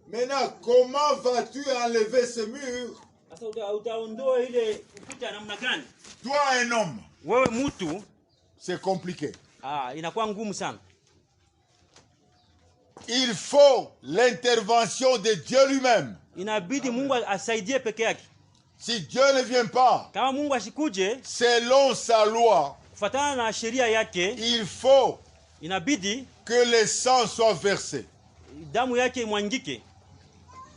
Maintenant, comment vas-tu enlever ce mur? Toi, un homme. C'est compliqué. Il faut l'intervention de Dieu lui-même. Si Dieu ne vient pas, selon sa loi, il faut que le sang soit versé.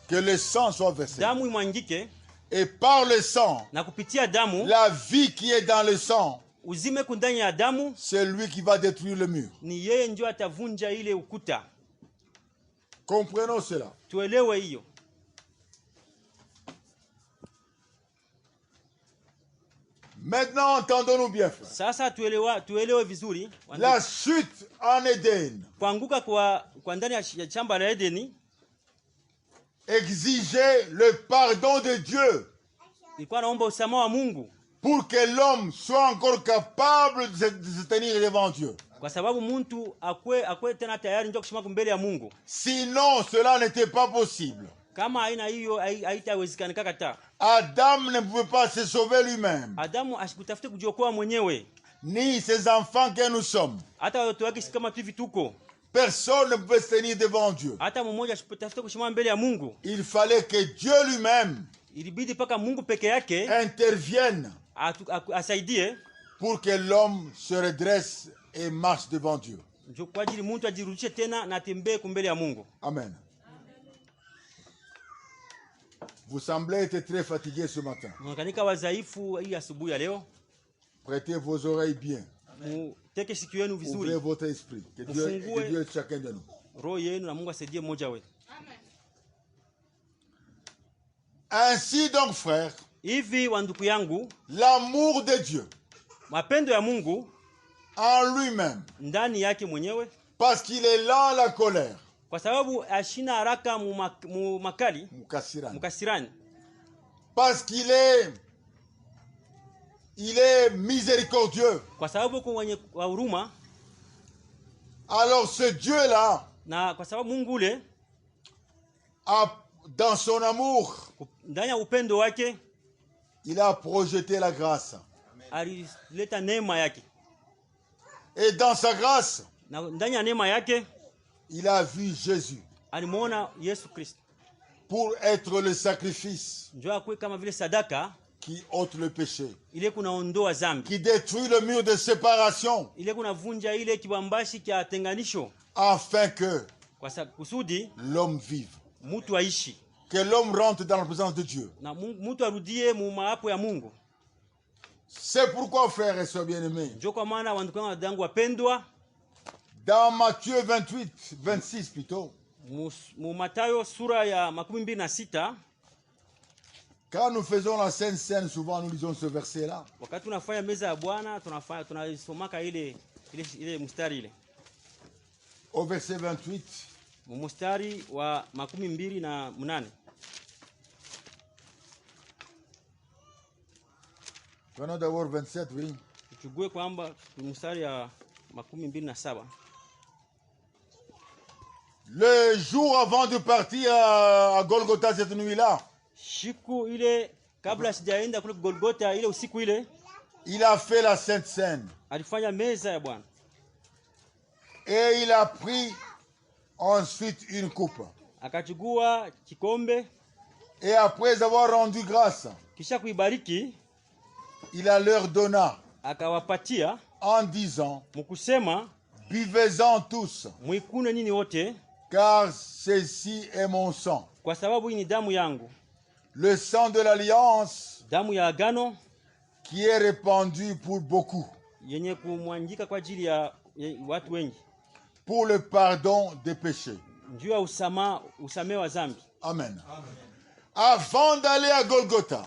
Que le sang soit versé. Et par le sang, la vie qui est dans le sang, c'est lui qui va détruire le mur. Comprenons cela. Maintenant, entendons-nous bien, frère. La chute en Éden exigeait le pardon de Dieu pour que l'homme soit encore capable de se tenir devant Dieu. Sinon, cela n'était pas possible. Adam ne pouvait pas se sauver lui-même, ni ses enfants que nous sommes. Personne ne pouvait se tenir devant Dieu. Il fallait que Dieu lui-même intervienne pour que l'homme se redresse et marche devant Dieu. Amen. Vous semblez être très fatigué ce matin. Prêtez vos oreilles bien. Ouvrez votre esprit. Que Dieu aide chacun de nous. Ainsi donc, frère, l'amour de Dieu en lui-même, parce qu'il est lent à la colère, parce qu'il est miséricordieux. Alors ce Dieu-là, dans son amour, il a projeté la grâce. Et dans sa grâce, il a vu Jésus pour être le sacrifice qui ôte le péché, qui détruit le mur de séparation, afin que l'homme vive, que l'homme rentre dans la présence de Dieu. C'est pourquoi, frères et sœurs bien-aimés, dans Matthieu 28, 26 plutôt, quand nous faisons la Sainte Seine, souvent nous lisons ce verset-là. Au verset 28, prenons d'abord 27, oui. Le jour avant de partir à Golgotha cette nuit-là, il a fait la Sainte Seine. Et il a pris ensuite une coupe. Et après avoir rendu grâce, il a leur donna en disant, buvez-en tous, car ceci est mon sang, le sang de l'alliance qui est répandu pour beaucoup, pour le pardon des péchés. Amen. Avant d'aller à Golgotha,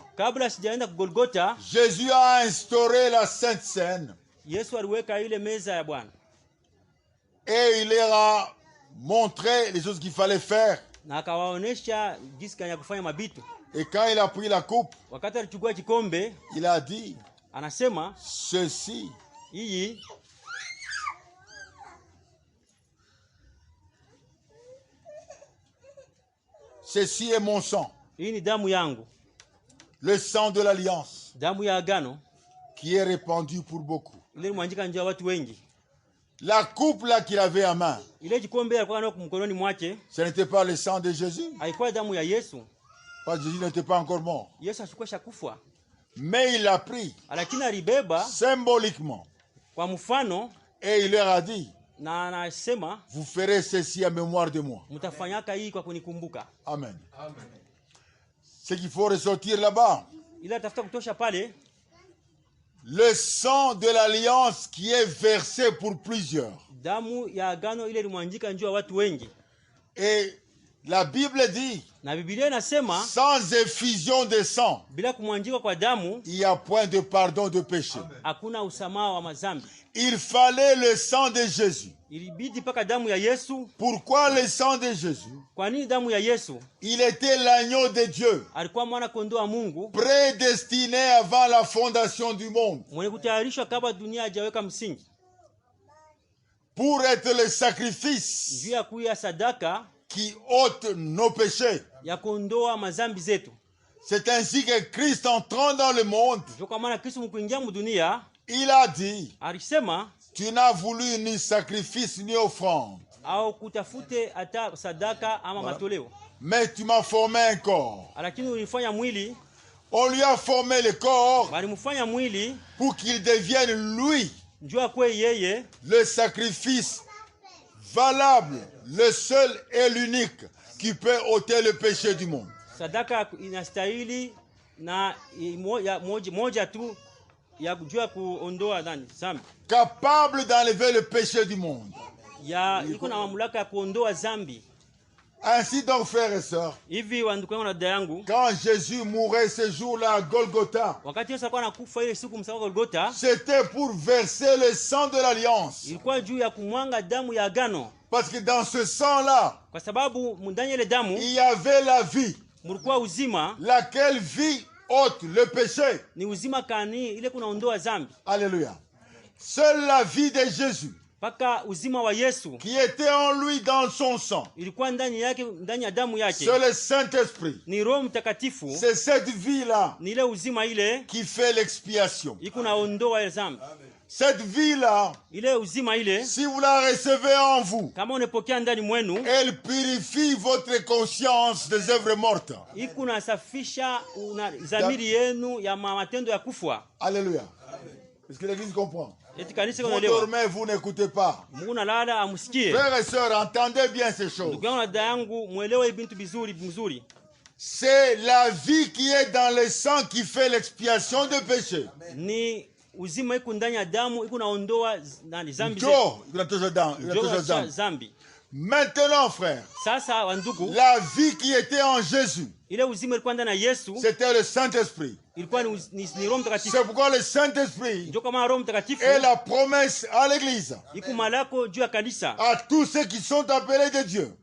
Jésus a instauré la Sainte Seine et il leur a montré les choses qu'il fallait faire. Et quand il a pris la coupe, il a dit, ceci Ceci est mon sang. Hii ni damu yangu. Le sang de l'alliance. Damu ya agano. Qui est répandu pour beaucoup. Ile mwandika njia watu wengi. La coupe là qu'il avait à main. Ile kikombe alikuwa nayo mkononi mwake. Ce n'était pas le sang de Jésus. Haikuwa damu ya Yesu. Parce que Jésus n'était pas encore mort. Yesu alikuwa shakufa. Mais il l'a pris. Lakini alibeba symboliquement. Kwa mfano. Et il leur a dit. Na anasema, vous ferez ceci en mémoire de moi. Mtafanyaka hii kwa kunikumbuka. Amen. Amen. Ce qu'il faut ressortir là-bas. Ila tafuta kutosha pale. Le sang de l'alliance qui est versé pour plusieurs. Damu ya agano ile limwangika njoo watu wengi. Et la Bible dit, na Biblia inasema, sans effusion de sang, bila kumwangika kwa damu, il y a point de pardon de péché. Hakuna usamaha wa mazambi. Il fallait le sang de Jésus. Ilibidi paka damu ya Yesu. Pourquoi le sang de Jésus? Kwa nini damu ya Yesu? Il était l'agneau de Dieu. Alikuwa mwana kondoo wa Mungu. Prédestiné avant la fondation du monde. Mwenye kutayarishwa kabla dunia hajaweka msingi. Pour être le sacrifice. Juu ya kuya sadaka. Qui ôte nos péchés. Ya kuondoa mazambi zetu. C'est ainsi que Christ entrant dans le monde. Kwa maana Kristo mkuingia mudunia. Il a dit, alisema, tu n'as voulu ni sacrifice ni offrande. Au kutafute ata sadaka ama matoleo. Mais tu m'as formé un corps. Lakini ulifanya mwili. On lui a formé le corps. Walimfanya mwili. Pour qu'il devienne lui. Njoo kwa yeye. Le sacrifice valable, le seul et l'unique qui peut ôter le péché du monde. Sadaka inastahili na moja tu. Capable d'enlever le péché du monde. Ainsi donc, frères et sœurs, quand Jésus mourait ce jour-là à Golgotha, c'était pour verser le sang de l'alliance. Parce que dans ce sang-là, il y avait la vie, laquelle vie ôte le péché. Alléluia. Seule la vie de Jésus, qui était en lui dans son sang, c'est le Saint-Esprit. C'est cette vie-là qui fait l'expiation. Cette vie-là, si vous la recevez en vous, elle purifie votre conscience des œuvres mortes. Alléluia. Est-ce que l'Église comprend? Vous dormez, vous n'écoutez pas. Frères et sœurs, entendez bien ces choses. C'est la vie qui est dans le sang qui fait l'expiation de péché. Uzima iko ndani ya damu iko naondoa zambi zetu. Maintenant, frère, la vie qui était en Jésus, c'était le Saint-Esprit. C'est pourquoi le Saint-Esprit est la promesse à l'Église, à tous ceux qui sont appelés de Dieu.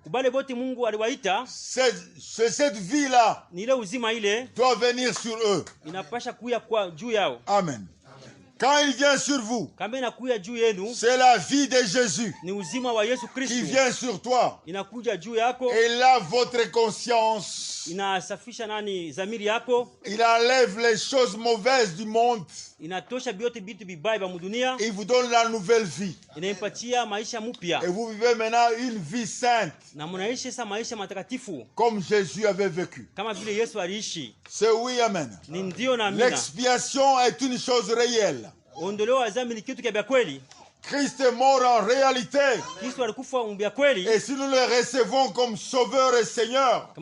Cette vie-là doit venir sur eux. Amen. Quand il vient sur vous, c'est la vie de Jésus qui vient sur toi. Et là, votre conscience, il enlève les choses mauvaises du monde. Il vous donne la nouvelle vie. Et vous vivez maintenant une vie sainte, comme Jésus avait vécu. C'est oui, amen. L'expiation est une chose réelle. Christ est mort en réalité. Et si nous le recevons comme Sauveur et Seigneur,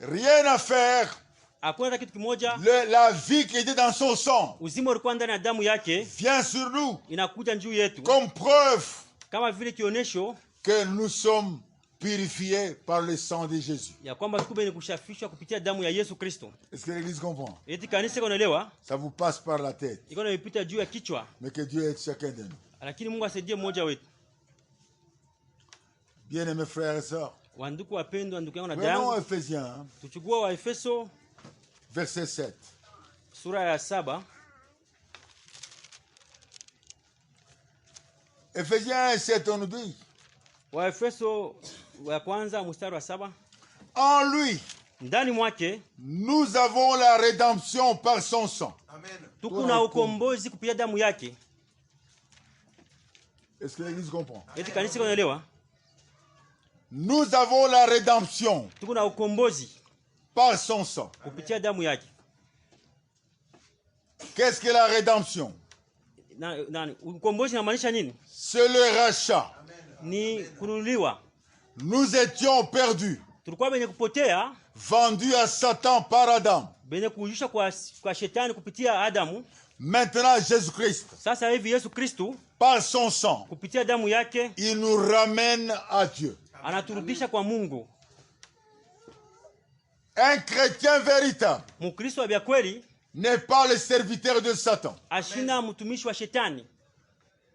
rien à faire. La vie qui était dans son sang vient sur nous comme preuve que nous sommes purifiés par le sang de Jésus. Est-ce que l'Église comprend? Ça vous passe par la tête. Mais que Dieu aide chacun de nous. Bien-aimés frères et sœurs, prenons Ephésiens, verset 7. Ephésiens 7, on nous dit, Waefeso wa kwanza mstari wa 7. En lui, ndani mwake nous avons la rédemption par son sang. Amen. Tuko na ukombozi kupitia damu yake. Est-ce que l'église comprend? Eti kanisa kunaelewa? Nous avons la rédemption tuko na ukombozi par son sang. kupitia damu yake. Qu'est-ce que la rédemption? Ukombozi inamaanisha nini? C'est le rachat. Ni kununuliwa. Nous étions perdus, tulikuwa benye kupotea, vendus à Satan par Adam. benye kuujisha kwa shetani kupitia Adamu. Maintenant Jésus-Christ, sasa hivi Yesu Kristo, par son sang, kupitia damu yake, il nous ramène à Dieu. Anaturudisha kwa Mungu. Un chrétien véritable Mkristo wa kweli n'est pas le serviteur de Satan. Ashina mtumishi wa shetani.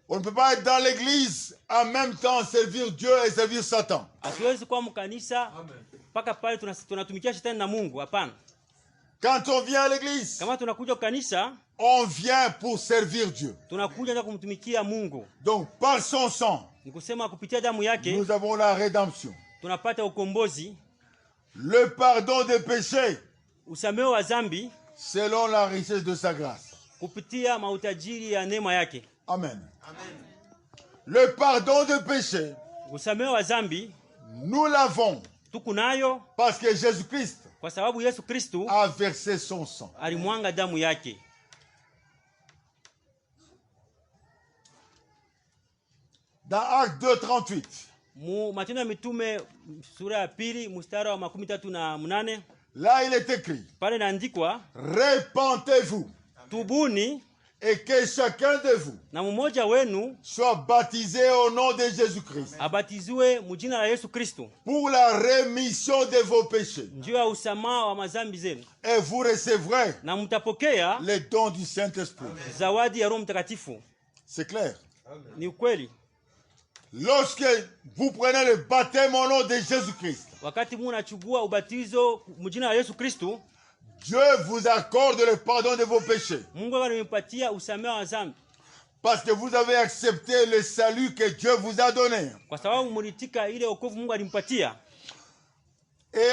On ne peut pas être dans l'église en même temps servir Dieu et servir Satan. Asiwezi kwa mkanisa paka pale tunatumikia shetani na Mungu, hapana. Quand on vient à l'église, kama tunakuja kanisa, on vient pour servir Dieu. Tunakuja na kumtumikia Mungu. Donc par son sang, nikusema kupitia damu yake, nous avons la rédemption. Tunapata ukombozi, le pardon des péchés, usamehe wa dhambi, selon la richesse de sa grâce. Kupitia mautajiri ya neema yake. Amen. Amen. Le pardon des péchés, usamehe wa dhambi, nous l'avons tukunayo parce que Jésus-Christ kwa sababu Yesu Kristo a versé son sang. Alimwanga damu yake. Dans Acte 2:38, Matendo ya Mitume sura ya 2 mstari wa 38, là il est écrit, pale inaandikwa, repentez-vous, tubuni, et que chacun de vous na mmoja wenu soit baptisé au nom de Jésus-Christ, abatizwe mjina la Yesu Kristo, pour la rémission de vos péchés, njoo ya usamaha wa madhambi zenu, et vous recevrez na mtapokea les dons du Saint-Esprit. zawadi ya Roho Mtakatifu. C'est clair? Ni ukweli. Lorsque vous prenez le baptême au nom de Jésus-Christ, wakati mnachukua ubatizo mjina la Yesu Kristo, Dieu vous accorde le pardon de vos péchés. Mungu anampatia usamehe wa dhambi. Parce que vous avez accepté le salut que Dieu vous a donné. Kwa sababu mlitika ile wokovu Mungu alimpatia. Et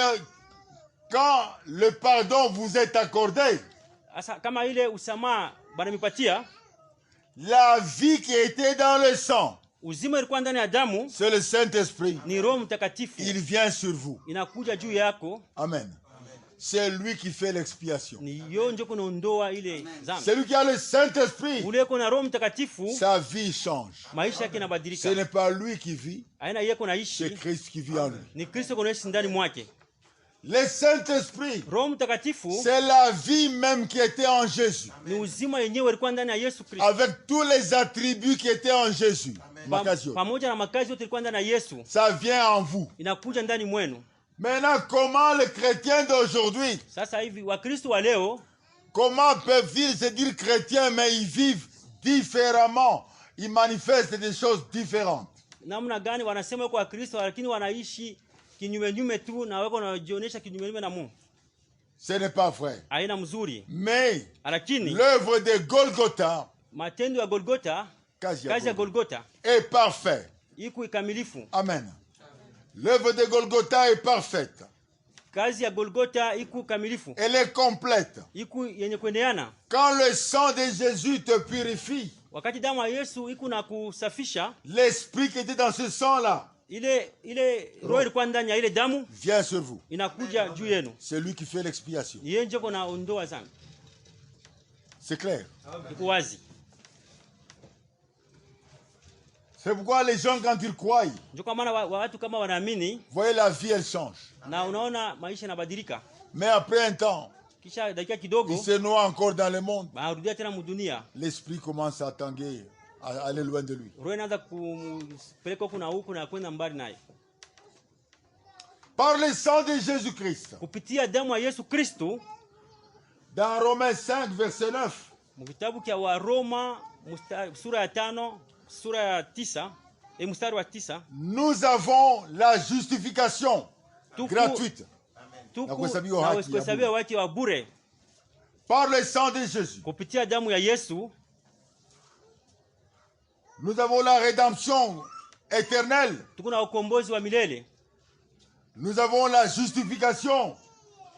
quand le pardon vous est accordé, asa kama ile usamaha banamipatia, la vie qui était dans le sang, uzima ilikuwa ndani ya damu, c'est le Saint-Esprit. Ni Roho Mtakatifu. Il vient sur vous. Inakuja juu yako. Amen. C'est lui qui fait l'expiation. C'est lui qui a le Saint-Esprit. Sa vie change. Ce n'est pas lui qui vit, c'est Christ qui vit en lui. Le Saint-Esprit, c'est la vie même qui était en Jésus, avec tous les attributs qui étaient en Jésus. Ça vient en vous. Maintenant, comment les chrétiens d'aujourd'hui, comment peuvent-ils se dire chrétiens, mais ils vivent différemment, ils manifestent des choses différentes? Ce n'est pas vrai. Mais l'œuvre de Golgotha, est parfaite. Amen. L'œuvre de Golgotha est parfaite. Elle est complète. Quand le sang de Jésus te purifie, l'esprit qui était dans ce sang-là vient sur vous. C'est lui qui fait l'expiation. C'est clair? C'est pourquoi les gens, quand ils croient, voyez, la vie, elle change. Mais après un temps, ils se noient encore dans le monde. L'esprit commence à tanguer, à aller loin de lui. Par le sang de Jésus-Christ, dans Romains 5, verset 9, nous avons la justification gratuite par le sang de Jésus. Nous avons la rédemption éternel. Tukuna ukombozi wa milele. Nous avons la justification.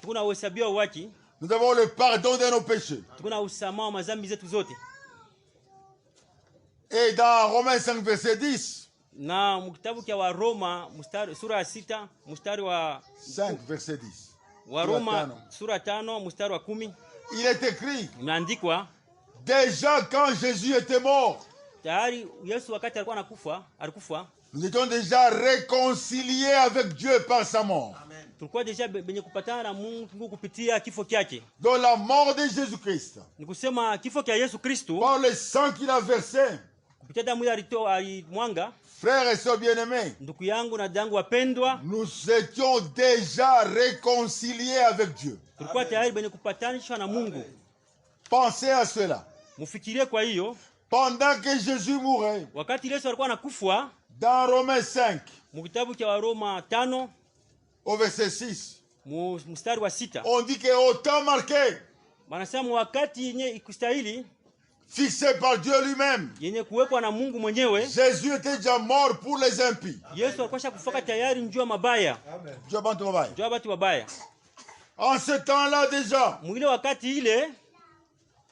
Tukuna uhesabia haki. Nous avons le pardon de nos péchés. Tukuna usamaha wa mazambi zetu zote. Et dans Romains 5 verset 10. Na mkitabu kia wa Roma sura 6 mstari wa 5 verset 10. Wa Roma sura 5 mstari wa 10. Il est écrit. Imeandikwa. Déjà quand Jésus était mort. Tayari Yesu wakati alikuwa alikufa. Nous étions déjà réconciliés avec Dieu par sa mort. Amen. Tulikuwa deja benye kupatana na Mungu kupitia kifo chake. Dans la mort de Jésus-Christ. Ni kusema kifo cha Yesu Kristo. Par le sang qu'il a versé. Kupitia damu alimwanga. Frères et sœurs bien-aimés. Ndugu yangu na dangu wapendwa. Nous étions déjà réconciliés avec Dieu. Tulikuwa tayari benye kupatanishwa na Mungu. Pensez à cela. Mufikirie kwa hiyo. Pendant que Jésus mourait. Wakati Yesu alikuwa anakufa. Dans Romains 5. Mkitabu cha Roma 5. Au verset 6. Mstari wa 6. On dit que au temps marqué. Wanasema wakati yenye ikustahili. Fixé par Dieu lui-même. Yenye kuwekwa na Mungu mwenyewe. Jésus était déjà mort pour les impies. Yesu alikuwa kufaka tayari njua mabaya. Njua bantu mabaya. Njua batu mabaya. En ce temps-là déjà. Mwile wakati ile.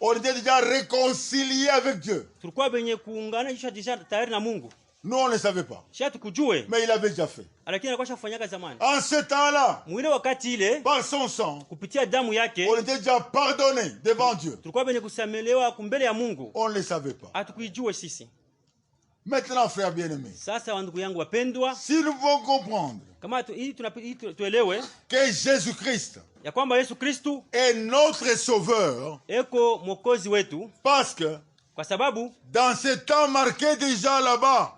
On était déjà réconciliés avec Dieu. Tulikuwa benye kuunganisha deja tayari na Mungu. Nous on ne savait pas. Mais il avait déjà fait. En ce temps-là, par son sang, on était déjà pardonné devant Dieu. On ne le savait pas. Maintenant, frères bien-aimés, si nous pouvons comprendre que Jésus-Christ est notre sauveur, parce que dans ce temps marqué déjà là-bas,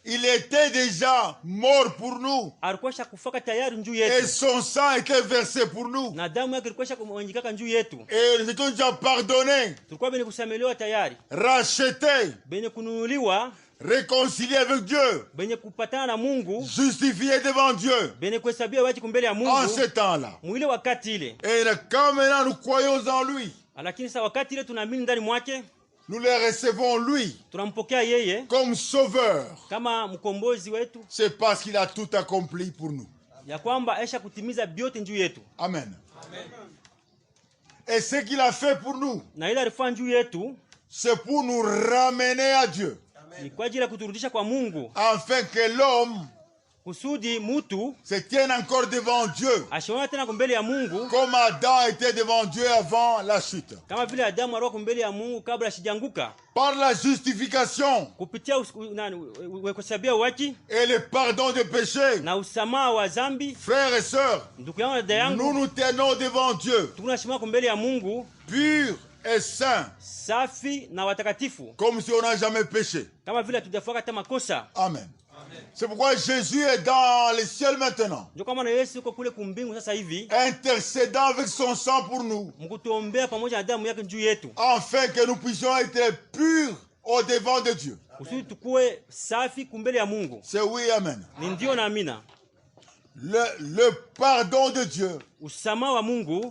il était déjà mort pour nous. Et son sang était versé pour nous. Et nous étions déjà pardonnés, rachetés, réconciliés avec Dieu, justifiés devant Dieu. En ce temps-là. Et quand maintenant nous croyons en lui, nous le recevons lui comme sauveur. C'est parce qu'il a tout accompli pour nous. Amen. Et ce qu'il a fait pour nous, c'est pour nous ramener à Dieu. Afin que l'homme se tienne encore devant Dieu. Comme Adam était devant Dieu avant la chute. Par la justification et le pardon des péchés. Frères et sœurs, nous nous tenons devant Dieu purs et saint, comme si on n'a jamais péché. Amen. C'est pourquoi Jésus est dans les cieux maintenant, intercédant avec son sang pour nous, afin que nous puissions être purs au devant de Dieu. C'est oui, amen. Le pardon de Dieu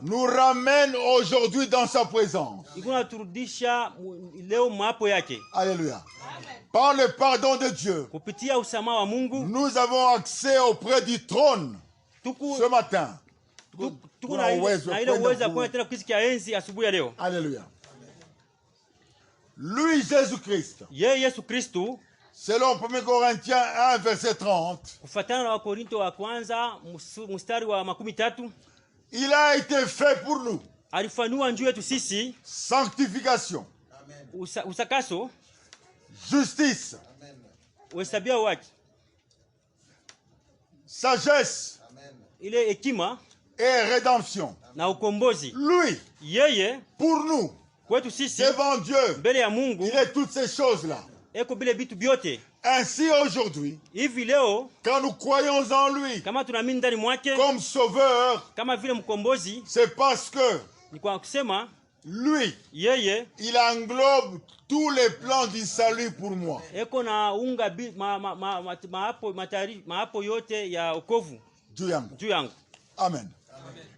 nous ramène aujourd'hui dans sa présence. Alléluia. Par le pardon de Dieu, nous avons accès auprès du trône ce matin. Alléluia. Lui, Jésus-Christ, selon 1 Corinthiens 1, verset 30, il a été fait pour nous sanctification, justice, sagesse et rédemption. Lui, pour nous, devant Dieu, il est toutes ces choses-là. Ainsi aujourd'hui, quand nous croyons en lui comme sauveur, c'est parce que lui, il englobe tous les plans du salut pour moi. Dieu yangu. Amen.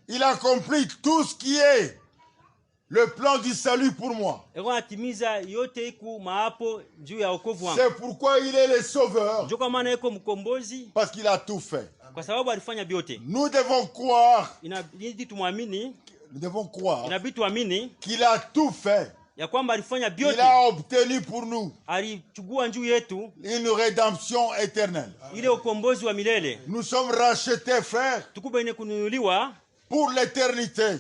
Il accomplit tout ce qui est le plan du salut pour moi. C'est pourquoi il est le sauveur. Parce qu'il a tout fait. Nous devons croire. Nous devons croire qu'il a tout fait. Il a obtenu pour nous une rédemption éternelle. Nous sommes rachetés, frères, pour l'éternité.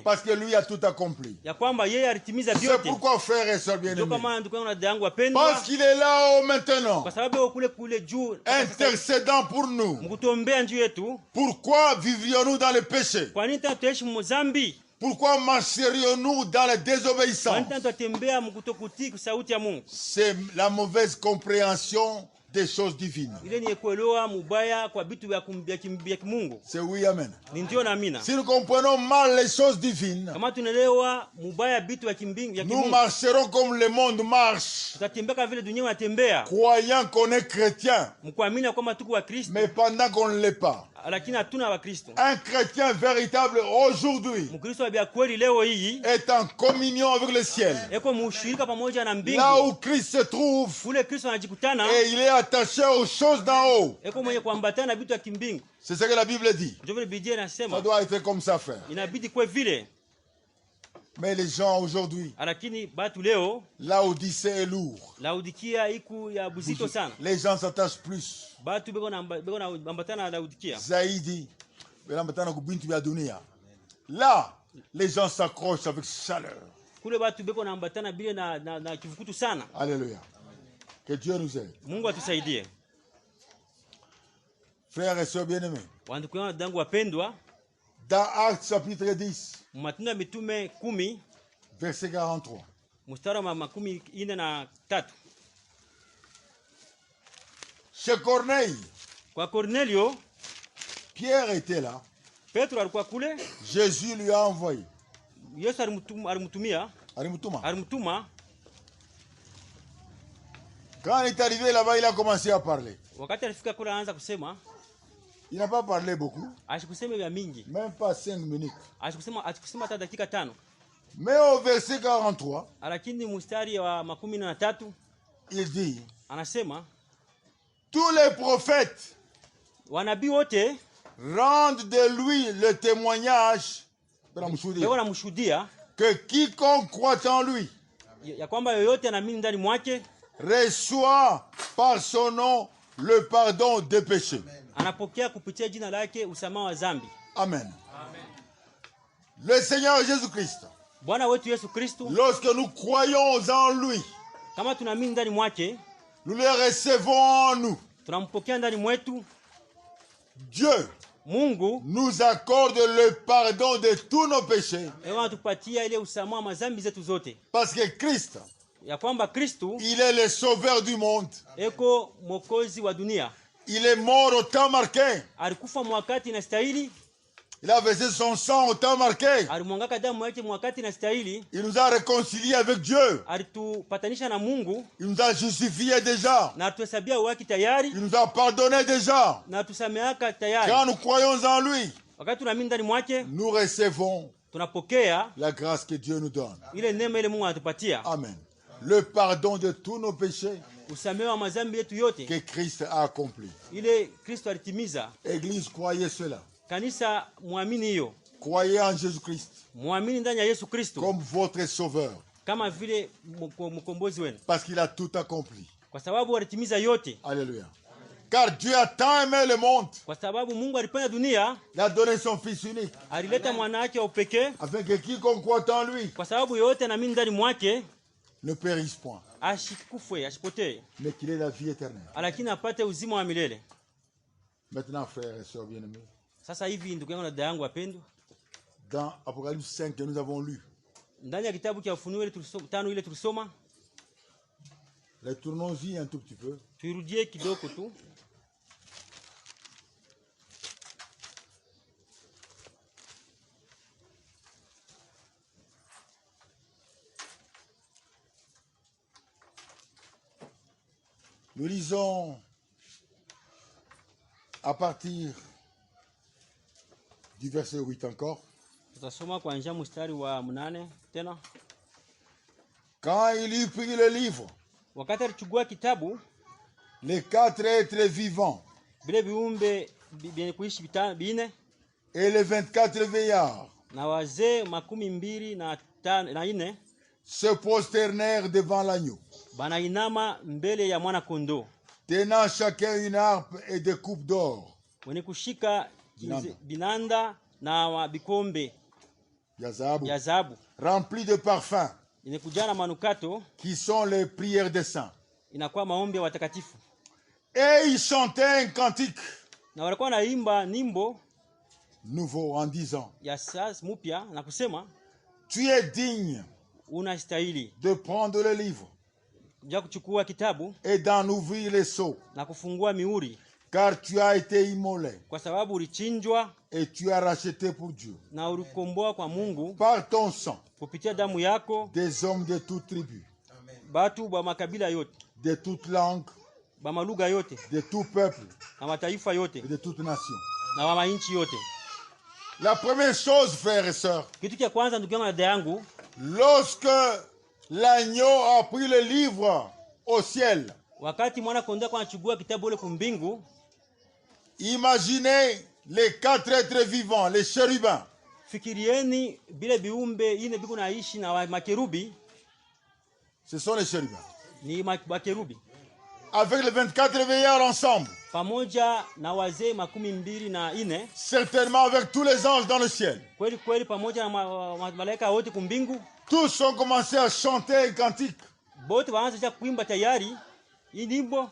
Parce que lui a tout accompli. C'est pourquoi, frères et sœurs bien-aimés, parce qu'il est là-haut maintenant, intercédant pour nous. Pourquoi vivrions-nous dans le péché? Pourquoi marcherions-nous dans la désobéissance? C'est la mauvaise compréhension des choses divines. C'est oui, amen. Si nous comprenons mal les choses divines, nous marcherons comme le monde marche, croyant qu'on est chrétien, mais pendant qu'on ne l'est pas. Un chrétien véritable aujourd'hui est en communion avec le ciel. Là où Christ se trouve, et il est attaché aux choses d'en haut. C'est ce que la Bible dit. Ça doit être comme ça, frère. Mais les gens aujourd'hui, l'Odyssée est lourd. Les gens s'attachent plus. Zaidi, là, les gens s'accrochent avec chaleur. Alléluia. Que Dieu nous aide. Frères et sœurs bien-aimés, dans Actes chapitre 10, verset 43, chez Corneille, Pierre était là. Jésus lui a envoyé. Quand il est arrivé là-bas, il a commencé à parler. Il n'a pas parlé beaucoup. Même pas 5 minutes. Mais au verset 43, il dit, tous les prophètes rendent de lui le témoignage que quiconque croit en lui reçoit par son nom le pardon des péchés. Amen. Le Seigneur Jésus-Christ, lorsque nous croyons en lui, nous le recevons en nous. Dieu nous accorde le pardon de tous nos péchés. Parce que Christ, il est le sauveur du monde. Il est mort au temps marqué. Il a versé son sang au temps marqué. Il nous a réconciliés avec Dieu. Il nous a justifiés déjà. Il nous a pardonné déjà. Quand nous croyons en lui, nous recevons la grâce que Dieu nous donne. Amen. Le pardon de tous nos péchés que Christ a accompli. Église, croyez cela. Croyez en Jésus-Christ comme votre sauveur. Parce qu'il a tout accompli. Alléluia. Car Dieu a tant aimé le monde. Il a donné son Fils unique. Afin que quiconque croit en lui ne périsse point, mais qu'il ait la vie éternelle. Maintenant, frères et sœurs bien-aimés, dans Apocalypse 5 que nous avons lu, retournons-y un tout petit peu. Nous lisons à partir du verset 8 encore. Tutasoma kuanzia mstari wa 8 tena. Quand il eut pris le livre, wakati alichukua kitabu, les 4 êtres vivants vile viumbe vyenye kuishi bine et les 24 vieillards na wazee 24 se prosternèrent devant l'agneau, banainama mbele ya mwana kondoo, tenant chacun une harpe et des coupes d'or, wenye kushika binanda na bikombe ya zahabu remplis de parfums, yenye kujana manukato, qui sont les prières des saints. Inakuwa maombi ya watakatifu. Et ils chantaient un cantique na walikuwa naimba nyimbo nouveau en disant, ya sasa mpya na kusema, tu es digne unastahili de prendre le livre ja kuchukua kitabu et d'en ouvrir les sceaux, na kufungua mihuri, car tu as été immolé kwa sababu ulichinjwa et tu as racheté pour Dieu na ulikomboa kwa Mungu par ton sang kupitia damu yako des hommes de toute tribu, batu ba makabila yote, de toute langue, ba malugha yote, de tout peuple, na mataifa yote, et de toute nation. na wa mainchi yote. La première chose, frères et sœurs, kitu cha kwanza ndugu yangu na dada yangu, lorsque l'agneau a pris le livre au ciel, wakati mwana kondoo anachukua kitabu ile kumbingu, imaginez les 4 êtres vivants, les chérubins. Fikirieni bile biumbe ine biko naishi na makerubi. Ce sont les chérubins. Ni makerubi. Avec les 24 vieillards ensemble. Pamoja na wazee 24. Certainement avec tous les anges dans le ciel. Kweli kweli pamoja na malaika wote kumbingu. Tous ont commencé à chanter un cantique. Bote waanza kuimba tayari nyimbo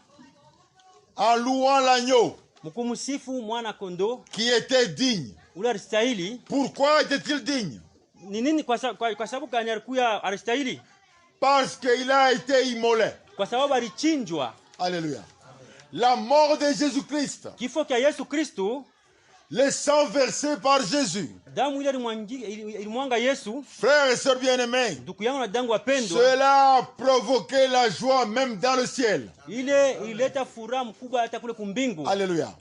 en louant l'agneau mkumsifu mwana kondoo qui était digne. Ule alistahili. Pourquoi était-il digne? Ni nini kwa sababu gani alikuwa alistahili? Parce qu'il a été immolé. Kwa sababu alichinjwa. Alléluia. La mort de Jésus-Christ. Kifo cha Yesu Kristo. Le sang versé par Jésus. Damu ile ilimwanga Yesu. Frères et sœurs bien-aimés. Ndugu yangu na dangu wapendwa. Cela a provoqué la joie même dans le ciel. Ile ileta furaha mkubwa hata kule kumbingu. Alléluia.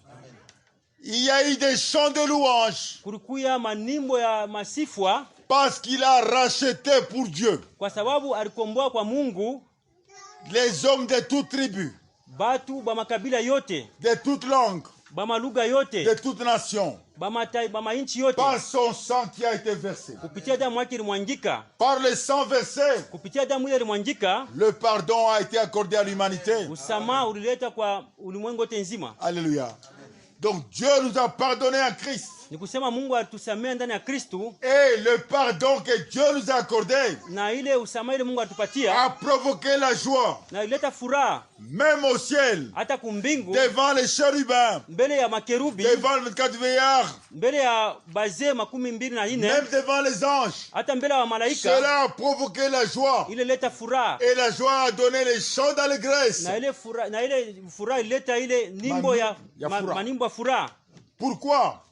Il y a eu des chants de louange. Kulikuya manimbo ya masifwa. Parce qu'il a racheté pour Dieu. Kwa sababu alikomboa kwa Mungu. Les hommes de toute tribu. Batu ba makabila yote. De toute langue. Ba malugha yote. De toute nation. Ba mainchi yote. Par son sang qui a été versé. Kupitia damu yake ilimwangika. Par le sang versé. Kupitia damu ile ilimwangika. Le pardon a été accordé à l'humanité. Usamaha ulileta kwa ulimwengu wote nzima. Alléluia. Donc Dieu nous a pardonné en Christ. Ni kusema Mungu alitusamea ndani ya Kristo. Et le pardon que Dieu nous a accordé na ile usamaha ile Mungu atupatia a provoqué la joie. Na ileta furaha même au ciel. Hata kumbingu. Devant les chérubins. Mbele ya makerubi. Devant les 24 vieillards. Mbele ya bazee 24. Même devant les anges. Hata mbele ya malaika. Cela a provoqué la joie. Ile leta furaha. Et la joie a donné les chants d'allégresse. Na ile furaha ileta ile nimbo ya manimbo ya furaha. Pourquoi?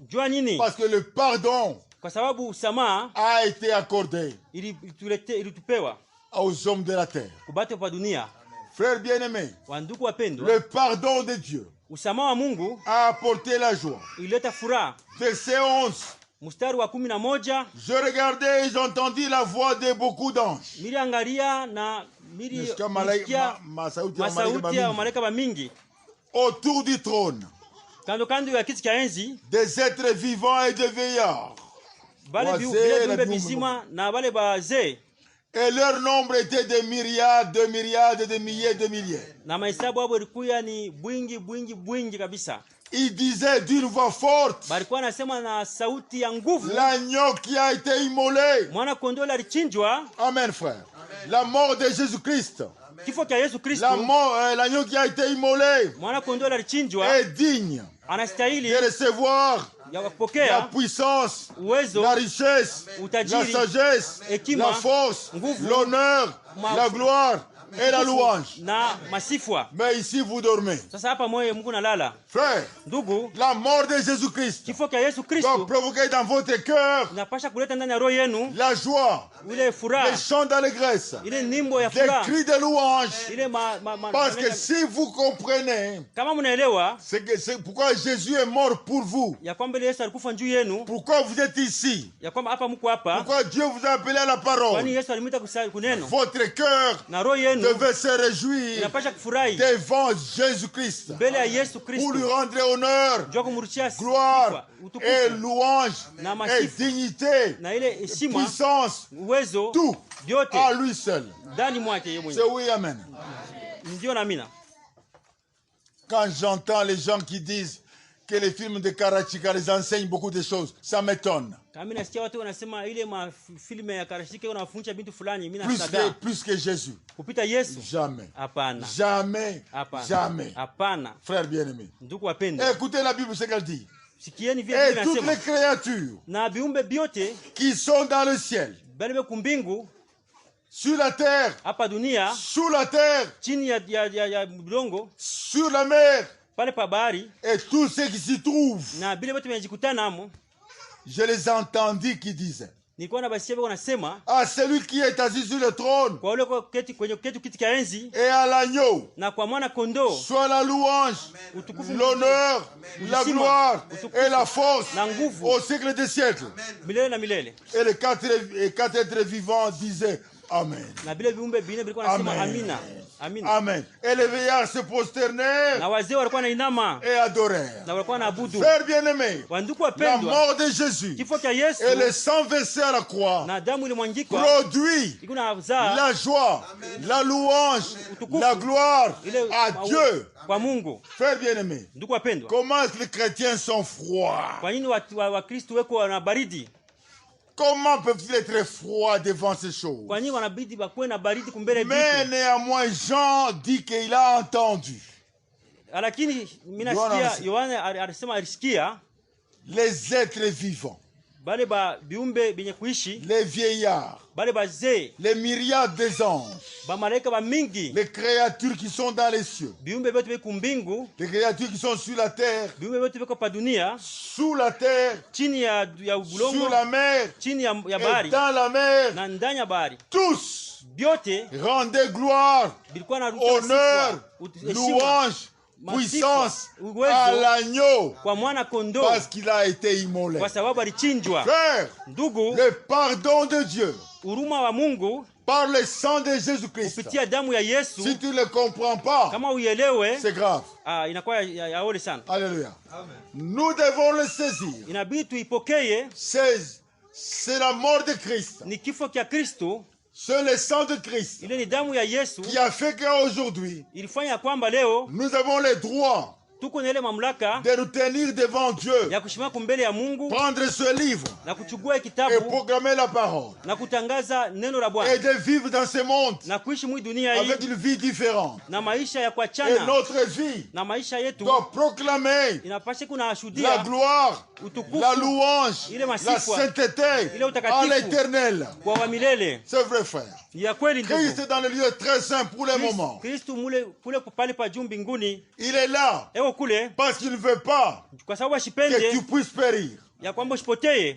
Parce que le pardon a été accordé aux hommes de la terre. Frères bien-aimés, le pardon de Dieu a apporté la joie. Verset 11. Je regardais et j'entendis la voix de beaucoup d'anges. Autour du trône. Des êtres vivants et des vieillards. Et leur nombre était de myriades, de myriades, de milliers, de milliers. Ils disaient d'une voix forte, l'agneau qui a été immolé. Amen, frère. La mort de Jésus-Christ. L'agneau qui a été immolé est digne de recevoir la puissance, la richesse, la sagesse, la force, l'honneur, la gloire, et la louange. Na masifwa. Mais ici vous dormez. Sasa hapa moyo mko nalala. Frère, ndugu, la mort de Jésus-Christ kifo cha Yesu Kristo doit provoquer dans votre cœur inapasha kuleta ndani ya roho yenu la joie, ile furaha, les chants d'allégresse, ile nyimbo ya les furaha, cris de louange. ile Parce que si vous comprenez, kama mnaelewa, c'est pourquoi Jésus est mort pour vous. Ya kwamba Yesu alikufa juu yenu. Pourquoi vous êtes ici? Ya kwamba hapa mko hapa. Pourquoi Dieu vous a appelé à la parole? Kwani Yesu alimwita kuneno. Votre cœur devait se réjouir devant Jésus-Christ pour lui rendre honneur, gloire et louange et dignité, puissance, tout à lui seul. C'est oui, amen. Quand j'entends les gens qui disent que les films de Karachika les enseignent beaucoup de choses, ça m'étonne. Plus que Jésus. Jamais. Jamais. Jamais. Frère bien-aimé. Écoutez la Bible, ce qu'elle dit. Et toutes les créatures qui sont dans le ciel, sur la terre, sous la terre, sur la mer, et tous ceux qui s'y trouvent, je les ai entendus qui disaient, à celui qui est assis sur le trône et à l'agneau soit la louange, l'honneur, la gloire et la force au siècle des siècles. Et les quatre êtres vivants disaient Amen. Amen. Amen. Et les veillards se prosternèrent et adorèrent. Frère bien-aimé, la mort de Jésus et le sang versé à la croix produit la joie, la louange, la gloire à Dieu. Frère bien-aimé, comment est-ce que les chrétiens sont froids? Comment peuvent-ils être froids devant ces choses? Mais néanmoins, Jean dit qu'il a entendu. Les êtres vivants, les vieillards, les myriades des anges, les créatures qui sont dans les cieux, les créatures qui sont sur la terre, sous la terre, sur la mer et dans la mer, tous rendaient gloire, honneur, louange, puissance à l'agneau parce qu'il a été immolé. Frère, le pardon de Dieu par le sang de Jésus-Christ, si tu ne le comprends pas, c'est grave. Alléluia. Nous devons le saisir. C'est la mort de Christ. C'est le sang de Christ qui a fait qu'aujourd'hui, nous avons le droit de nous tenir devant Dieu, prendre ce livre et proclamer la parole et de vivre dans ce monde avec une vie différente. Et notre vie doit proclamer la gloire, la louange, la sainteté à l'éternel. C'est vrai, frère. Christ est dans le lieu très saint pour le moment. Il est là parce qu'il ne veut pas que tu puisses périr.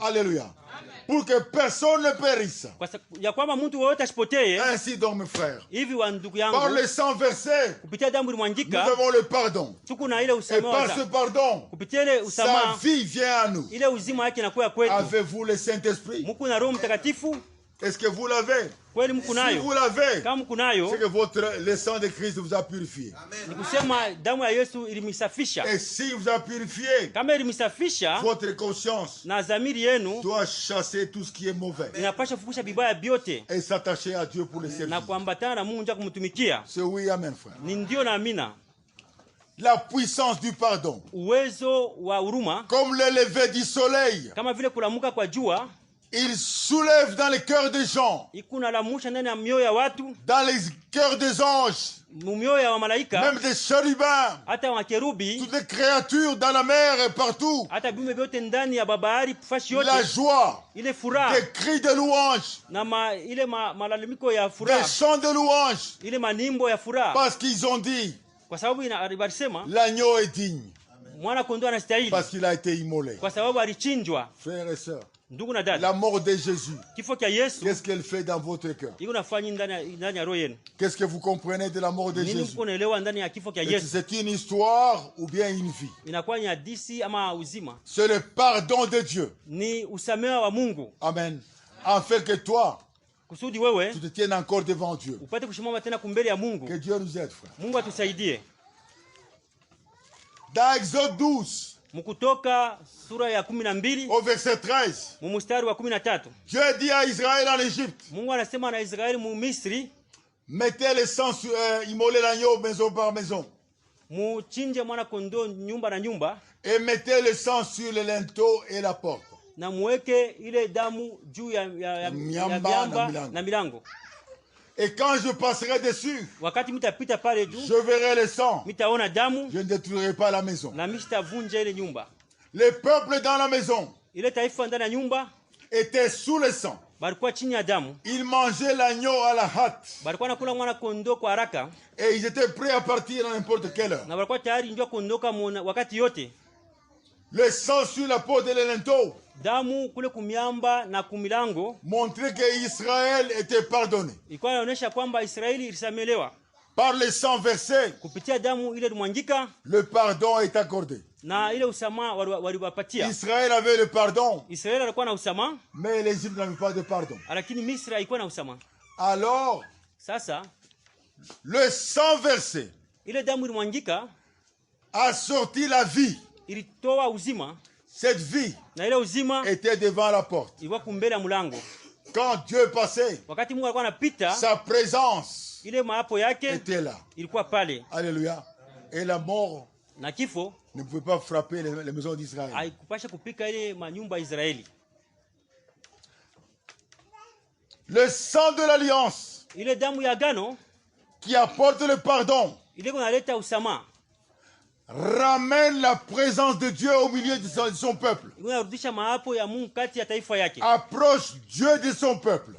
Alléluia. Pour que personne ne périsse. Ainsi donc mes frères, par le sang versé, nous avons le pardon. Et par ce pardon, sa vie vient à nous. Avez-vous le Saint-Esprit? Est-ce que vous l'avez? Si vous l'avez, c'est que le sang de Christ vous a purifié. Et si vous a purifié, votre conscience doit chasser tout ce qui est mauvais et s'attacher à Dieu pour le servir. C'est oui, amen, frère. La puissance du pardon, comme le lever du soleil, il soulève dans les cœurs des gens, dans les cœurs des anges, même des chérubins, toutes les créatures dans la mer et partout, la joie, des cris de louange, des chants de louange, parce qu'ils ont dit l'agneau est digne, parce qu'il a été immolé. Frères et sœurs, la mort de Jésus, qu'est-ce qu'elle fait dans votre cœur? Qu'est-ce que vous comprenez de la mort de Jésus? C'est une histoire ou bien une vie? C'est le pardon de Dieu. Amen. Afin que toi, tu te tiennes encore devant Dieu. Que Dieu nous aide, frère. Dans Exode 12, Mukutoka sura ya 12 au verset 13, mstari wa 13, Dieu dit à Israël en Égypte, Mungu anasema na Israeli mu Misri, mettez le sang sur immolez l'agneau maison par maison. Muchinje mwana kondoo nyumba na nyumba, et mettez le sang sur le linteau et la porte. Na muweke ile damu juu ya miamba na milango. Et quand je passerai dessus, wakati mitapita pale juu, je verrai le sang. Mitaona damu, je ne détruirai pas la maison. Na mitavunja ile nyumba. Le peuple dans la maison, ile taifa ndani ya nyumba, était sous le sang. Balikuwa chini ya damu. Ils mangeaient l'agneau à la hâte. Balikuwa nakula mwana kondoo kwa haraka. Et ils étaient prêts à partir à n'importe quelle heure. Na balikuwa tayari ndio kuondoka wakati yote. Le sang sur la porte et le linteau, damu kule kumiamba na kumilango, montrait que Israël était pardonné. Ilikuwa inaonyesha kwamba Israeli ilisamelewa. Par le sang versé, kupitia damu ile ilimwangika, le pardon est accordé. Na ile usamaha waliwapatia. Israël avait le pardon. Israeli alikuwa na usamaha, mais l'Égypte n'avait pas de pardon. Lakini Misri haikuwa na usamaha. Alors, sasa le sang versé, ile damu ilimwangika, a sorti la vie. Ilitoa uzima. Cette vie na ile uzima était devant la porte. Ilikuwa kumbele ya mlango. Quand Dieu passait, wakati Mungu alikuwa anapita, sa présence ile maapo yake était là. Ilikuwa pale. Alléluia. Et la mort na kifo ne pouvait pas frapper les maisons d'Israël. Haikupasha kupika ile manyumba ya Israeli. Le sang de l'alliance, ile damu ya agano, qui apporte le pardon, ile kunaleta usamaha, ramène la présence de Dieu au milieu de son peuple. Approche Dieu de son peuple.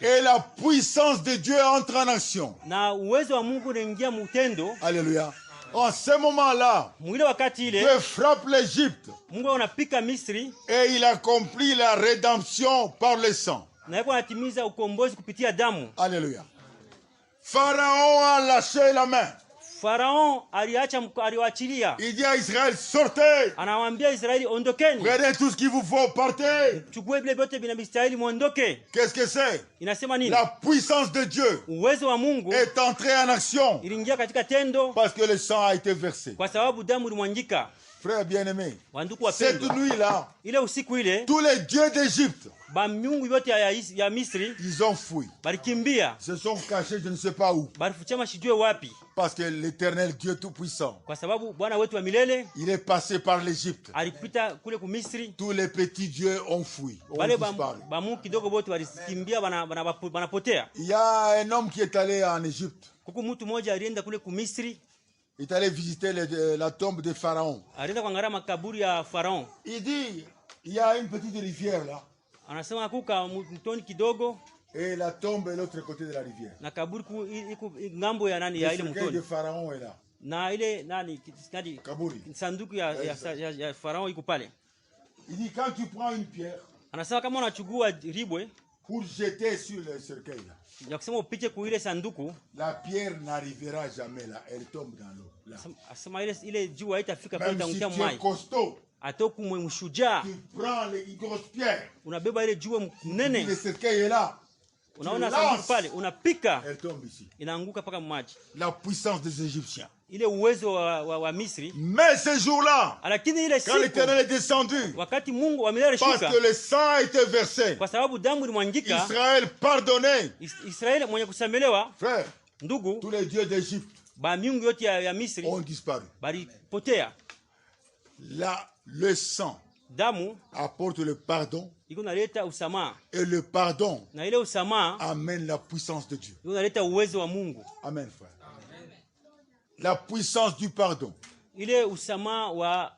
Et la puissance de Dieu entre en action. Alléluia. En ce moment-là, Dieu frappe l'Égypte. Et il accomplit la rédemption par le sang. Alléluia. Pharaon a lâché la main. Pharaon aliwaachilia. Il dit à Israël, sortez. Anawaambia Israeli, ondokeni. Prenez tout ce qu'il vous faut, partez. Chukue vile vyote vinavistahili muondoke. Qu'est-ce que c'est? Inasema nini? La puissance de Dieu uwezo wa Mungu est entrée en action. Iliingia katika tendo. Parce que le sang a été versé. Kwa sababu damu ilimwangika. Frères bien-aimés, cette nuit-là, ile usiku ile, tous les dieux d'Égypte, bamiungu yote ya Misri, ils ont fui. Balikimbia. Se sont cachés je ne sais pas où. Balifichama sijue wapi. Parce que l'Éternel Dieu Tout-Puissant, kwa sababu Bwana wetu wa milele, il est passé par l'Égypte. Alipita kule ku Misri. Tous les petits dieux ont fui. Bale bamu kidogo bote walikimbia banapotea. Il y a un homme qui est allé en Égypte. Kuku mtu mmoja alienda kule ku Misri. Il est allé visiter la tombe de Pharaon. Alienda kuangalia makaburi ya Pharaon. Il dit, il y a une petite rivière là. Anasema kuka mtoni kidogo. Et la tombe est l'autre côté de la rivière. Na kaburi iko ngambo ya nani ya ile mtoni. Le cercueil de Pharaon est là. Na ile nani kaburi. Sanduku ya Pharaon iko pale. Il dit quand tu prends une pierre. Anasema kama unachukua ribwe pour jeter sur le cercueil là. Ya kusema upite ku ile sanduku, la pierre n'arrivera jamais là, elle tombe dans l'eau là. Asema ile jua haitafika pale itaangukia mai. Si tu es costaud, atoku mshujaa, tu prends les grosses pierres, unabeba ile jua mnene, le cercueil est là. Unaona sanduku pale, unapika, elle tombe ici. Inaanguka paka maji. La puissance des Égyptiens. Ile uwezo wa Misri. Mais ce jour-là, lakini ile siku, quand l'Éternel est descendu, wakati Mungu wa milele shuka, parce que le sang a été versé, kwa sababu damu ilimwangika, Israël pardonné, Israeli mwenye kusamelewa, frère, ndugu, tous les dieux d'Égypte, ba miungu yote ya Misri ont disparu. Bali potea. Là, le sang damu apporte le pardon. Ikunaleta usamaha. Et le pardon Na ile usamaha amène la puissance de Dieu. Ikunaleta uwezo wa Mungu. Amen, frère. La puissance du pardon. Ile usamaha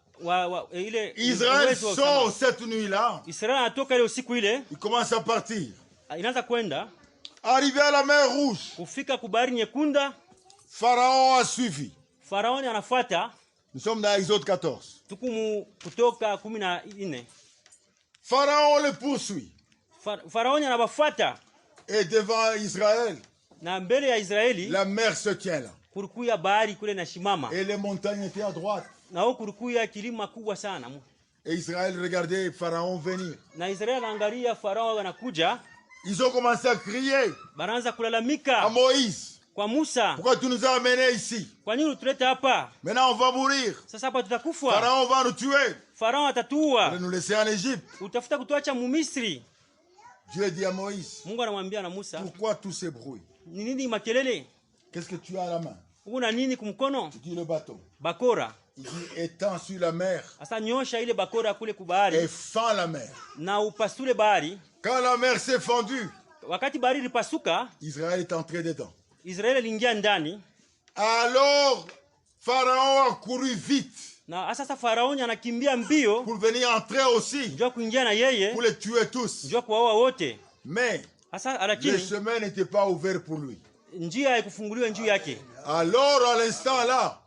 Israël sort cette nuit-là. Israël anatoka ile usiku ile. Il commence à partir. Inaanza kwenda. Arrivé à la mer Rouge. Kufika kubahari nyekunda. Pharaon a suivi. Pharaon anafuata. Nous sommes dans Exode 14. Tukumu Kutoka 14. Pharaon le poursuit. Pharaon anabafuata. Et devant Israël, na mbele ya Israeli, la mer se tient là. Kurukuya bahari kule na shimama. Et les montagnes étaient à droite. Na huko kurukuya kilima kubwa sana. Et Israël regardait Pharaon venir. Na Israeli anaangalia Farao anakuja. Ils ont commencé à crier. Banaanza kulalamika. À Moïse. Kwa Musa. Pourquoi tu nous as amenés ici? Kwa nini utuleta hapa? Maintenant on va mourir. Sasa hapa tutakufa. Pharaon va nous tuer. Farao atatuua. Il va nous laisser en Égypte. Utafuta kutuacha mu Misri. Dieu dit à Moïse. Mungu anamwambia na Musa. Pourquoi tous ces bruits? Ni nini makelele? Qu'est-ce que tu as à la main? Una nini kumkono? Tu dis le bâton. Bakora. Il dit étends sur la mer. Asa nyosha ile bakora kule kubahari. Et fends la mer. Na upasule bahari. Quand la mer s'est fendue, wakati bahari ilipasuka, Israël est entré dedans. Israeli aliingia ndani. Alors Pharaon a couru vite. Na sasa Farao anakimbia mbio pour venir entrer aussi. Njoo kuingia na yeye. Pour les tuer tous. Njoo kuwaua wote. Mais le chemin n'était pas ouvert pour lui. Njia haikufunguliwa juu yake. Alors à l'instant là,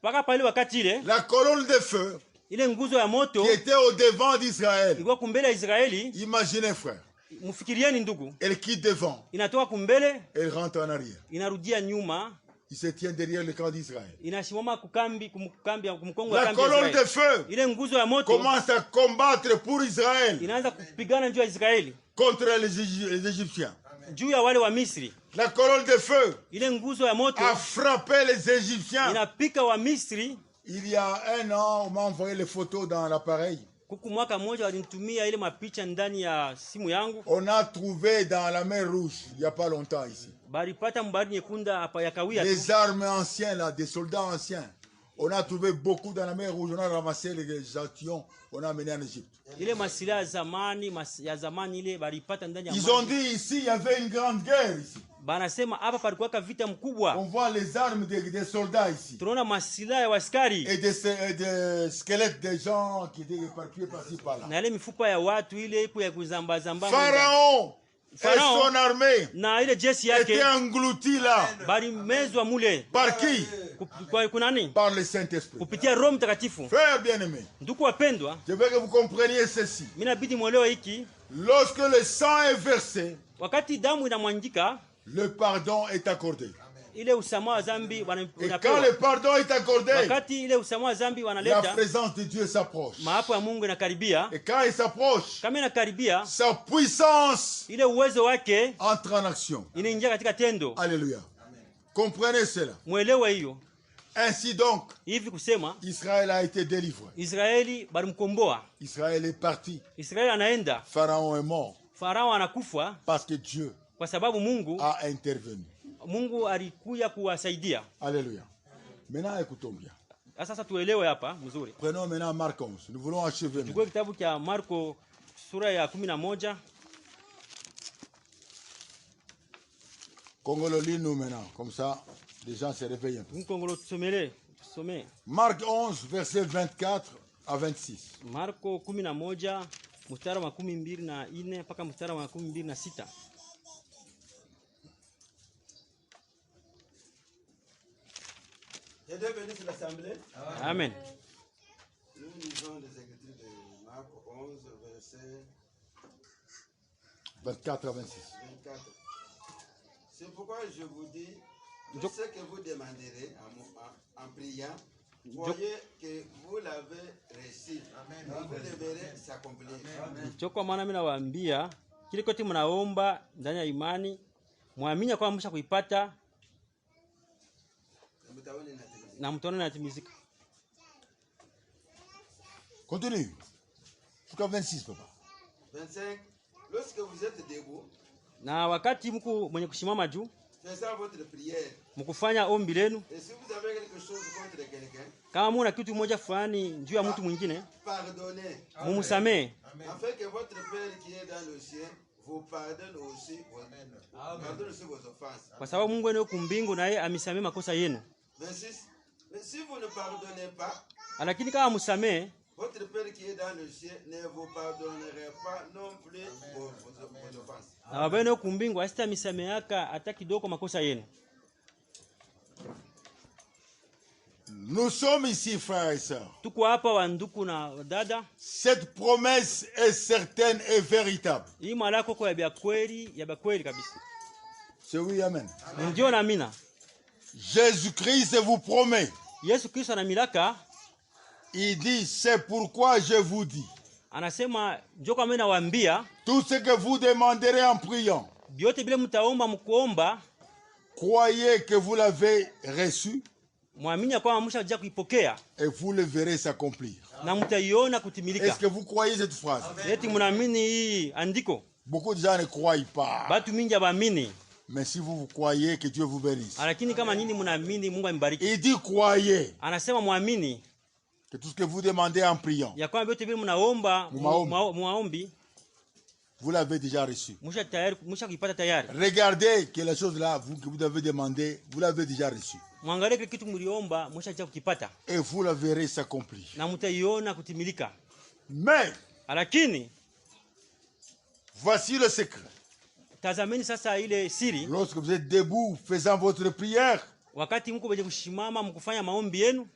paka pale wakati ile, la colonne de feu ile nguzo ya moto qui était au devant d'Israël. Ilikuwa kumbele ya Israeli. Imaginez frère. Mufikirieni ndugu. Elle quitte devant. Inatoka kumbele. Elle rentre en arrière. Inarudia nyuma. Il se tient derrière le camp d'Israël. Inasimama kumkongo ya kambi ya Israeli. La colonne de feu ile nguzo ya moto commence à combattre pour Israël. Inaanza kupigana juu ya Israeli. Contre les Égyptiens. Juu ya wale wa Misri. La colonne de feu ile nguzo ya moto a frappé les Égyptiens. Inapika wa Misri. Il y a un an, on m'a envoyé les photos dans l'appareil. Kuku mwaka moja walinitumia ile mapicha ndani ya simu yangu. On a trouvé dans la mer Rouge, il y a pas longtemps ici. Baripata mbari nyekunda hapa ya kawia. Les armes anciennes là, des soldats anciens. On a trouvé beaucoup dans la mer Rouge, on a ramassé les échantillons, on a amené en Égypte. Ile masila ya zamani ile baripata ndani ya. Ils ont dit ici il y avait une grande guerre ici. Banasema hapa palikuwa vita mkubwa. On voit les armes des soldats ici. Tunaona masila ya askari. Et des squelettes des gens qui étaient éparpillés par-ci par-là. Na ile mifupa ya watu ile iko ya kuzamba zamba. Pharaon et son armée na ile jeshi yake était englouti là. Bari mezwa mule. Par qui? Kuna nani? Par le Saint-Esprit. Kupitia Roho Mtakatifu. Frères bien-aimés. Ndugu wapendwa. Je veux que vous compreniez ceci. Mimi nabidi muelewe hiki. Lorsque le sang est versé, wakati damu inamwangika, le pardon est accordé. Ile usamaha zambi et quand le pardon est accordé, wakati ile usamaha zambi wanaleta, la présence de Dieu s'approche. Maapo ya Mungu inakaribia. Et quand il s'approche, kama inakaribia, sa puissance ile uwezo wake entre en action. Inaingia katika tendo. Alléluia. Comprenez cela. Muelewe hiyo. Ainsi donc, hivi kusema, Israël a été délivré. Israeli balimkomboa. Israël est parti. Israeli anaenda. Pharaon est mort. Farao anakufa parce que Dieu kwa sababu Mungu a intervenu. Mungu alikuja kuwasaidia. Alléluia. Maintenant écoutons bien. Sasa tuelewe hapa mzuri. Prenons maintenant Marc 11. Nous voulons achever. Chukua kitabu cha Marko sura ya 11. Congolo lis-nous maintenant, comme ça les gens se réveillent un peu. Congolo tusomele, tusome. Marc 11 verset 24 à 26. Marko 11 mstari wa 24 mpaka mstari wa 26. Amen. Nous lisons les Écritures de Marc 11 verset 24 à 26. 24. C'est pourquoi je vous dis, tout ce que vous demanderez en priant, voyez que vous l'avez reçu. Vous le verrez s'accomplir. Kwa maana mimi nawaambia kile kote mnaomba ndani ya imani, muamini kwamba msha kuipata na mtaona inatimizika. Continue. Jusqu'à 26 papa. 25. Lorsque vous êtes debout, na wakati mko mwenye kusimama juu, faisant votre prière. Mkufanya ombi lenu. Et si vous avez quelque chose contre quelqu'un, kama muna kitu moja fulani juu ya mtu mwingine, pardonnez. Mumusamee. Afin que votre Père qui est dans le ciel vous pardonne aussi vos offenses. Kwa sababu Mungu ene kumbingu naye amisamee makosa yenu. 26. Mais si vous ne pardonnez pas, lakini kama musamee, votre Père qui est dans le ciel ne vous pardonnerait pas non plus vos offenses. Na baba ene kumbingu asita misameaka hata kidogo makosa yenu. Nous sommes ici, frères et sœurs. Tuko hapa wanduku na dada. Cette promesse est certaine et véritable. Hii malako kwa ya kweli kabisa. C'est oui, amen. Ndio na amina. Jésus-Christ vous promet. Yesu Kristo anamilaka. Il dit, c'est pourquoi je vous dis. Anasema njoo kama nawaambia, tout ce que vous demanderez en priant, biote bile mtaomba mkuomba, croyez que vous l'avez reçu. Muamini kwamba mshaje kuipokea, et vous le verrez s'accomplir. Na mtaiona kutimilika. Est-ce que vous croyez cette phrase? Eti mnaamini hii andiko? Beaucoup de gens ne croient pas. Batu mingi baamini. Mais si vous croyez, que Dieu vous bénisse. Lakini kama nini mnaamini Mungu ambariki. Il dit croyez. Anasema muamini. Que tout ce que vous demandez en priant, ya kwamba biote bile mnaomba muombi, vous l'avez déjà reçu. Musha kuipata tayari. Regardez que les choses là que vous avez demandé, vous l'avez déjà reçu. Mwangalie kitu mliomba musha kukipata. Et vous le verrez s'accomplir. Na mtaiona kutimilika. Mais lakini voici le secret. Tazameni sasa ile siri. Lorsque vous êtes debout faisant votre prière, wakati mko beje kushimama mkufanya maombi yenu,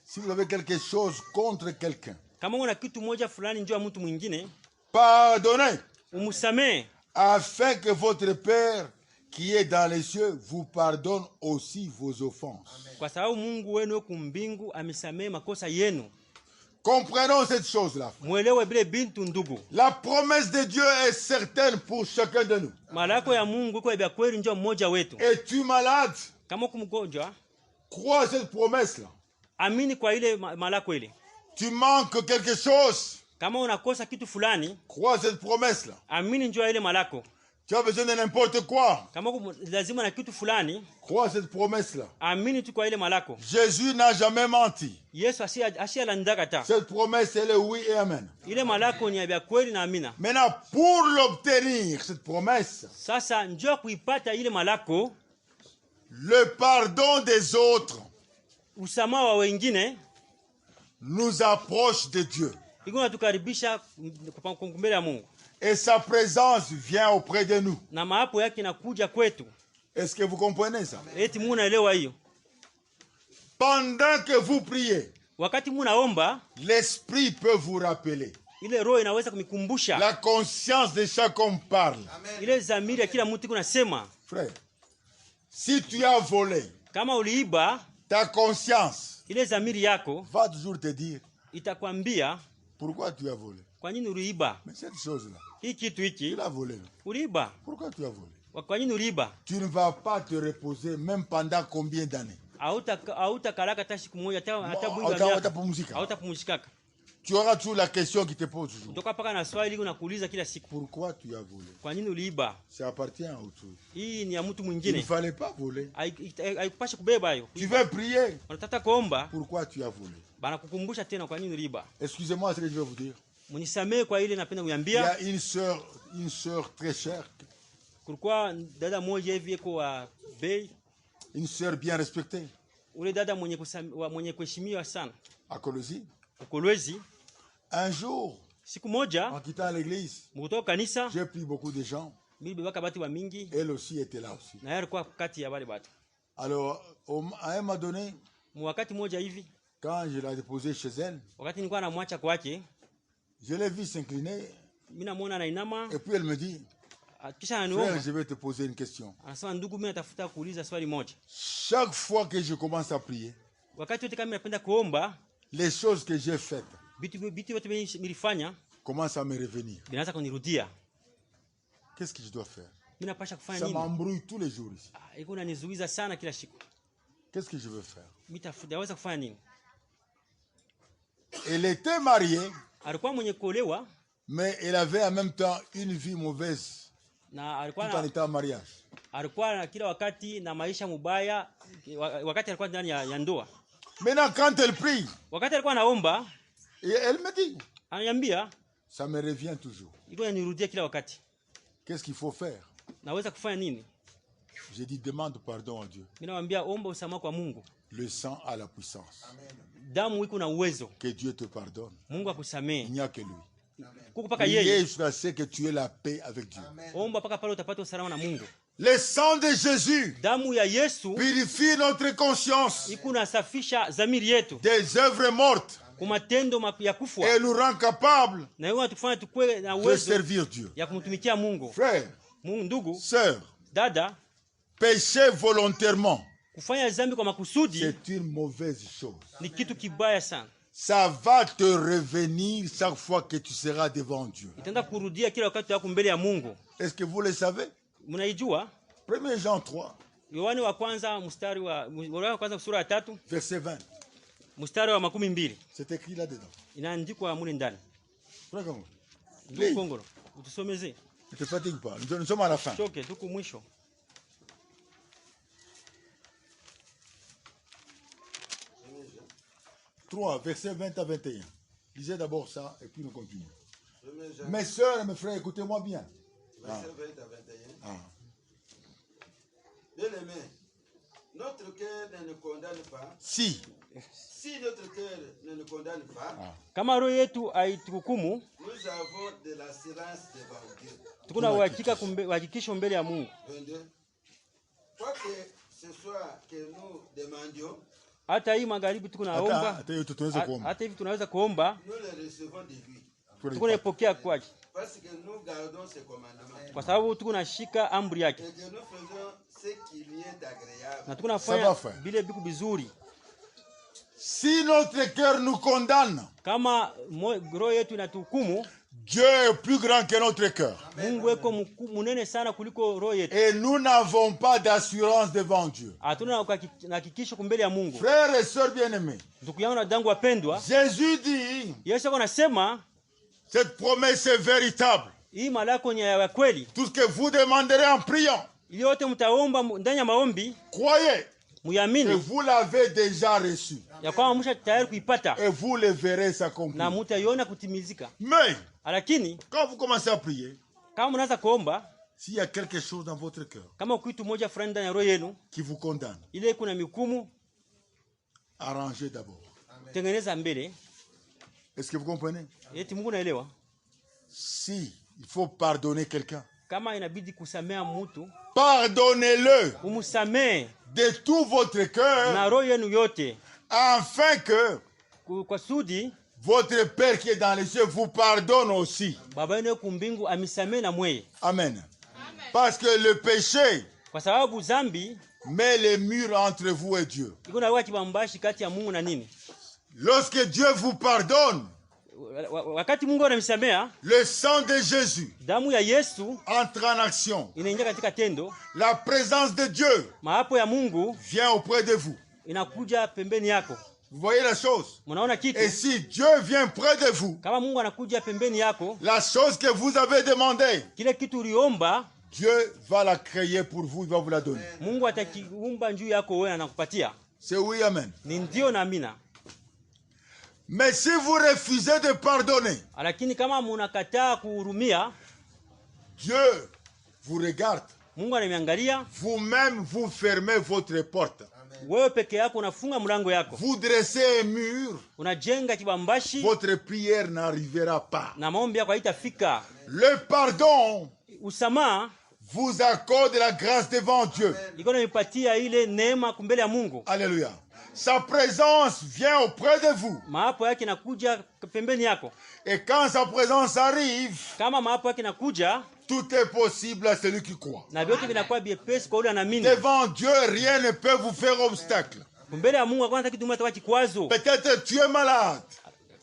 si vous avez quelque chose contre quelqu'un, kama una kitu moja fulani njoo ya mtu mwingine, pardonnez, umusamee, afin que votre Père qui est dans les cieux vous pardonne aussi vos offenses. Kwa sababu Mungu wenu kumbingu amesamee makosa yenu. Comprenons cette chose-là. Mwelewe bile bintu ndugu. La promesse de Dieu est certaine pour chacun de nous. Malako ya Mungu kwa bya kweli njoo mmoja wetu. Es-tu malade? Kama kumgonjwa, crois cette promesse-là. Amini kwa ile malako ile. Tu manques quelque chose? Kama unakosa kitu fulani, crois cette promesse-là. Amini njoo ile malako. Tu as besoin de n'importe quoi? Kama lazima na kitu fulani, crois cette promesse-là. Amini tu kwa ile malako. Jésus n'a jamais menti. Yesu asialandaka ta. Cette promesse elle est oui et amen. Ile malako ni ya kweli na amina. Maintenant pour l'obtenir cette promesse, sasa njoo kuipata ile malako, le pardon des autres, usamaha wa wengine, nous approche de Dieu. Iko natukaribisha mbele ya Mungu. Et sa présence vient auprès de nous. Na maapo yake inakuja kwetu. Est-ce que vous comprenez ça? Eti munaelewa hiyo? Pendant que vous priez, wakati munaomba, l'esprit peut vous rappeler. Ile roho inaweza kumikumbusha. La conscience de chaque homme parle. Ile zamiri ya kila mtu kunasema. Frère, si tu as volé, kama uliiba, ta conscience, ile zamiri yako, va toujours te dire, itakwambia, pourquoi tu as volé? Kwa nini uliiba? Mais cette chose-là, hii kitu hiki, tu l'as volé. Uliiba. Pourquoi tu as volé? Kwa nini uliiba? Tu ne vas pas te reposer même pendant combien d'années? Hautakalaka hata siku moja, hata hautapumzika. Tu auras toujours la question qui te pose toujours. Kutoka paka na swali unakuuliza kila siku. Pourquoi tu as volé? Kwa nini uliiba? Ça appartient à autre chose. Hii ni ya mtu mwingine. Il ne fallait pas voler. Haikupashi kubeba hiyo. Tu veux prier. Unataka kuomba. Pourquoi tu as volé? Bana kukumbusha tena kwa nini uliiba. Excusez-moi ce que je vais vous dire. Munisamee kwa ile napenda kuniambia. Il y a une sœur très chère. Kulikuwa dada moja hivi yuko wa bei. Une sœur bien respectée. Ule dada mwenye kuheshimiwa sana. À Kolwezi. Kolwezi. Un jour, siku moja, en quittant l'église, j'ai pris beaucoup de gens. Elle aussi était là aussi. Alors, à un moment donné, quand je l'ai déposée chez elle, je l'ai vu s'incliner. Et puis elle me dit, frère, je vais te poser une question. Chaque fois que je commence à prier, les choses que j'ai faites commence à me revenir. Qu'est-ce que je dois faire? Ça m'embrouille tous les jours ici. Qu'est-ce que je veux faire? Elle était mariée, mais elle avait en même temps une vie mauvaise Na alikuwa tout en étant en mariage. Alikuwa na kila wakati na maisha mubaya wakati alikuwa ndani ya ndoa. Maintenant quand elle prie, wakati alikuwa anaomba, elle me dit, ananiambia, ça me revient toujours. Iko yanirudia kila wakati. Qu'est-ce qu'il faut faire? Naweza kufanya nini? J'ai dit demande pardon à Dieu. Mimi naambia omba msamaha kwa Mungu. Le sang a la puissance. Damu iko na uwezo. Que Dieu te pardonne. Mungu akusamee. Il n'y a que lui. Kuko paka yeye. Je sais que tu es la paix avec Dieu. Omba paka pale utapata usalama na Mungu. Le sang de Jésus damu ya Yesu purifie notre conscience iko nasafisha dhamiri yetu des œuvres mortes kumatendo ya kufwa et nous rend capables na yeye atufanya tukue na de uwezo servir Dieu. ya kumtumikia Mungu. Frère, Mungu, ndugu, sœur, dada, pécher volontairement, kufanya dhambi kwa makusudi c'est une mauvaise chose. ni kitu kibaya sana. Ça va te revenir chaque fois que tu seras devant Dieu. Itaenda kurudia kila wakati wako mbele ya Mungu. Est-ce que vous le savez? Mnaijua? 1 Jean 3, Yohana wa kwanza mstari wa kwanza sura ya 3 verset 20. mstari wa 12. C'est écrit là-dedans. Inaandikwa mule ndani. Regarde. Ndugu Kongolo, utusomeze. Ne te fatigue pas. Nous sommes à la fin. Choke tuko mwisho. 3, verset 20 à 21. Lisez d'abord ça et puis nous continuons. Mes soeurs et mes frères, écoutez-moi bien. Verset 20 à 21. Ah. Bien-aimé, notre cœur ne nous condamne pas. Si notre cœur ne nous condamne pas, kama roho yetu haituhukumu, nous avons de l'assurance devant Dieu. tuko na uhakikisho mbele ya Mungu. 22. Quoi que ce soit que nous demandions, hata hii magharibi tuko naomba, hata hivi tunaweza kuomba, nous le recevons de lui. tuko napokea kwake, parce que nous gardons ses commandements, kwa sababu tuko nashika amri yake, et que nous faisons ce qui lui est agréable. na tuko nafanya vile biku bizuri. Si notre cœur nous condamne, kama roho yetu inatuhukumu, Dieu est plus grand que notre cœur. Mungu eko munene sana kuliko roho yetu. Et nous n'avons pas d'assurance devant Dieu. Hatuna hakikisho kumbele ya Mungu. Frères et sœurs bien-aimés, ndugu yangu na dangu wapendwa, Jésus dit, Yesu anasema, cette promesse est véritable. Hii malako ni ya kweli. Tout ce que vous demanderez en priant, ili yote mtaomba ndani ya maombi, croyez muyamini, et vous l'avez déjà reçu. ya kwamba msha tayari kuipata, et vous le verrez s'accomplir. na mtaiona kutimizika. Mais lakini quand vous commencez à prier, kama mnaanza kuomba, s'il y a quelque chose dans votre cœur kama kitu moja fulani ndani ya roho yenu qui vous condamne, ile kuna mikumu, arrangez d'abord. tengeneza mbele. Est-ce que vous comprenez? Eti Mungu naelewa. Si il faut pardonner quelqu'un, kama inabidi kusamea mtu, pardonnez-le umsamee de tout votre cœur, na roho yenu yote, afin que kwa sudi votre Père qui est dans les cieux vous pardonne aussi. Baba yenu kumbingu amisamee na mweye. Amen. Parce que le péché kwa sababu zambi met les murs entre vous et Dieu. iko na kibambashi kati ya Mungu na nini. Lorsque Dieu vous pardonne, wakati Mungu anamsamea, le sang de Jésus, damu ya Yesu, entre en action. inaingia katika tendo. La présence de Dieu maapo ya Mungu vient auprès de vous. inakuja pembeni yako. Vous voyez la chose? Mnaona kitu? Et si Dieu vient près de vous, kama Mungu anakuja pembeni yako, la chose que vous avez demandé, kile kitu uliomba, Dieu va la créer pour vous, il va vous la donner. Mungu atakiumba juu yako wewe, anakupatia. C'est oui, amen. Ni ndio na amina. Mais si vous refusez de pardonner, lakini kama mnakataa kuhurumia, Dieu vous regarde. Mungu ananiangalia. Vous-même vous fermez votre porte. Wewe peke yako unafunga mlango yako. Vous dressez un mur. Unajenga kibambashi. Votre prière n'arrivera pas. Na maombi yako haitafika. Le pardon usamaha vous accorde la grâce devant Dieu. iko naipatia ile neema kumbele ya Mungu. Alléluia. Sa présence vient auprès de vous. Maapo yake nakuja pembeni yako. Et quand sa présence arrive, kama maapo yake nakuja, tout est possible à celui qui croit. Na vyote vinakuwa biepesi kwa yule anaamini. Devant Dieu, rien ne peut vous faire obstacle. Mbele ya Mungu hakuna kitu mtakuwa kikwazo. Peut-être tu es malade.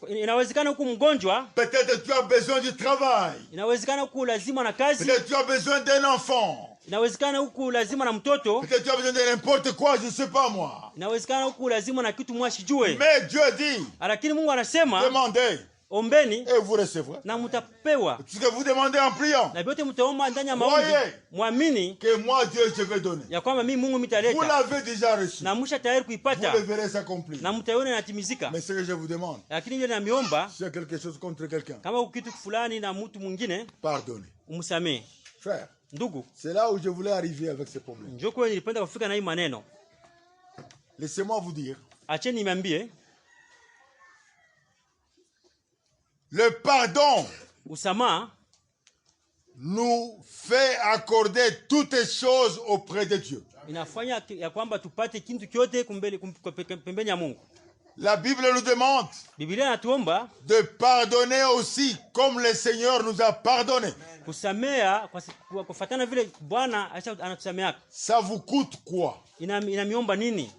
Inawezekana uko mgonjwa. Peut-être tu as besoin du travail. Inawezekana uko lazima na kazi. Peut-être tu as besoin d'un enfant. Inawezekana uko lazima na mtoto. Peut-être tu as besoin de n'importe quoi, je ne sais pas moi. Inawezekana uko lazima na kitu mwashijue. Mais Dieu dit, lakini Mungu anasema, demandez. Ombeni. Et vous recevrez. Na mutapewa. Ce que vous demandez en priant. Na vyote mtaomba ndani ya maombi. Muamini que moi Dieu je vais donner. Ya kwamba mimi Mungu mitaleta. Vous l'avez déjà reçu. Na musha tayari kuipata. Vous le verrez s'accomplir. Na mtaiona inatimizika. Mais ce que je vous demande. Lakini ndio namiomba. Si quelque chose contre quelqu'un. Kama kitu fulani na mtu mwingine. Pardonnez. Umsamee. Frère. Ndugu. C'est là où je voulais arriver avec ce problème. Njoo kwa nilipenda kufika na hii maneno. Laissez-moi vous dire. Acheni niambie. Le pardon Usama nous fait accorder toutes les choses auprès de Dieu. Inafanya ya kwamba tupate kitu kyote pembeni ya Mungu. La Bible nous demande Biblia inatuomba de pardonner aussi comme le Seigneur nous a pardonné. Kusamea kwa kufuatana vile Bwana anatusamea. Ça vous coûte quoi? Inamiomba nini?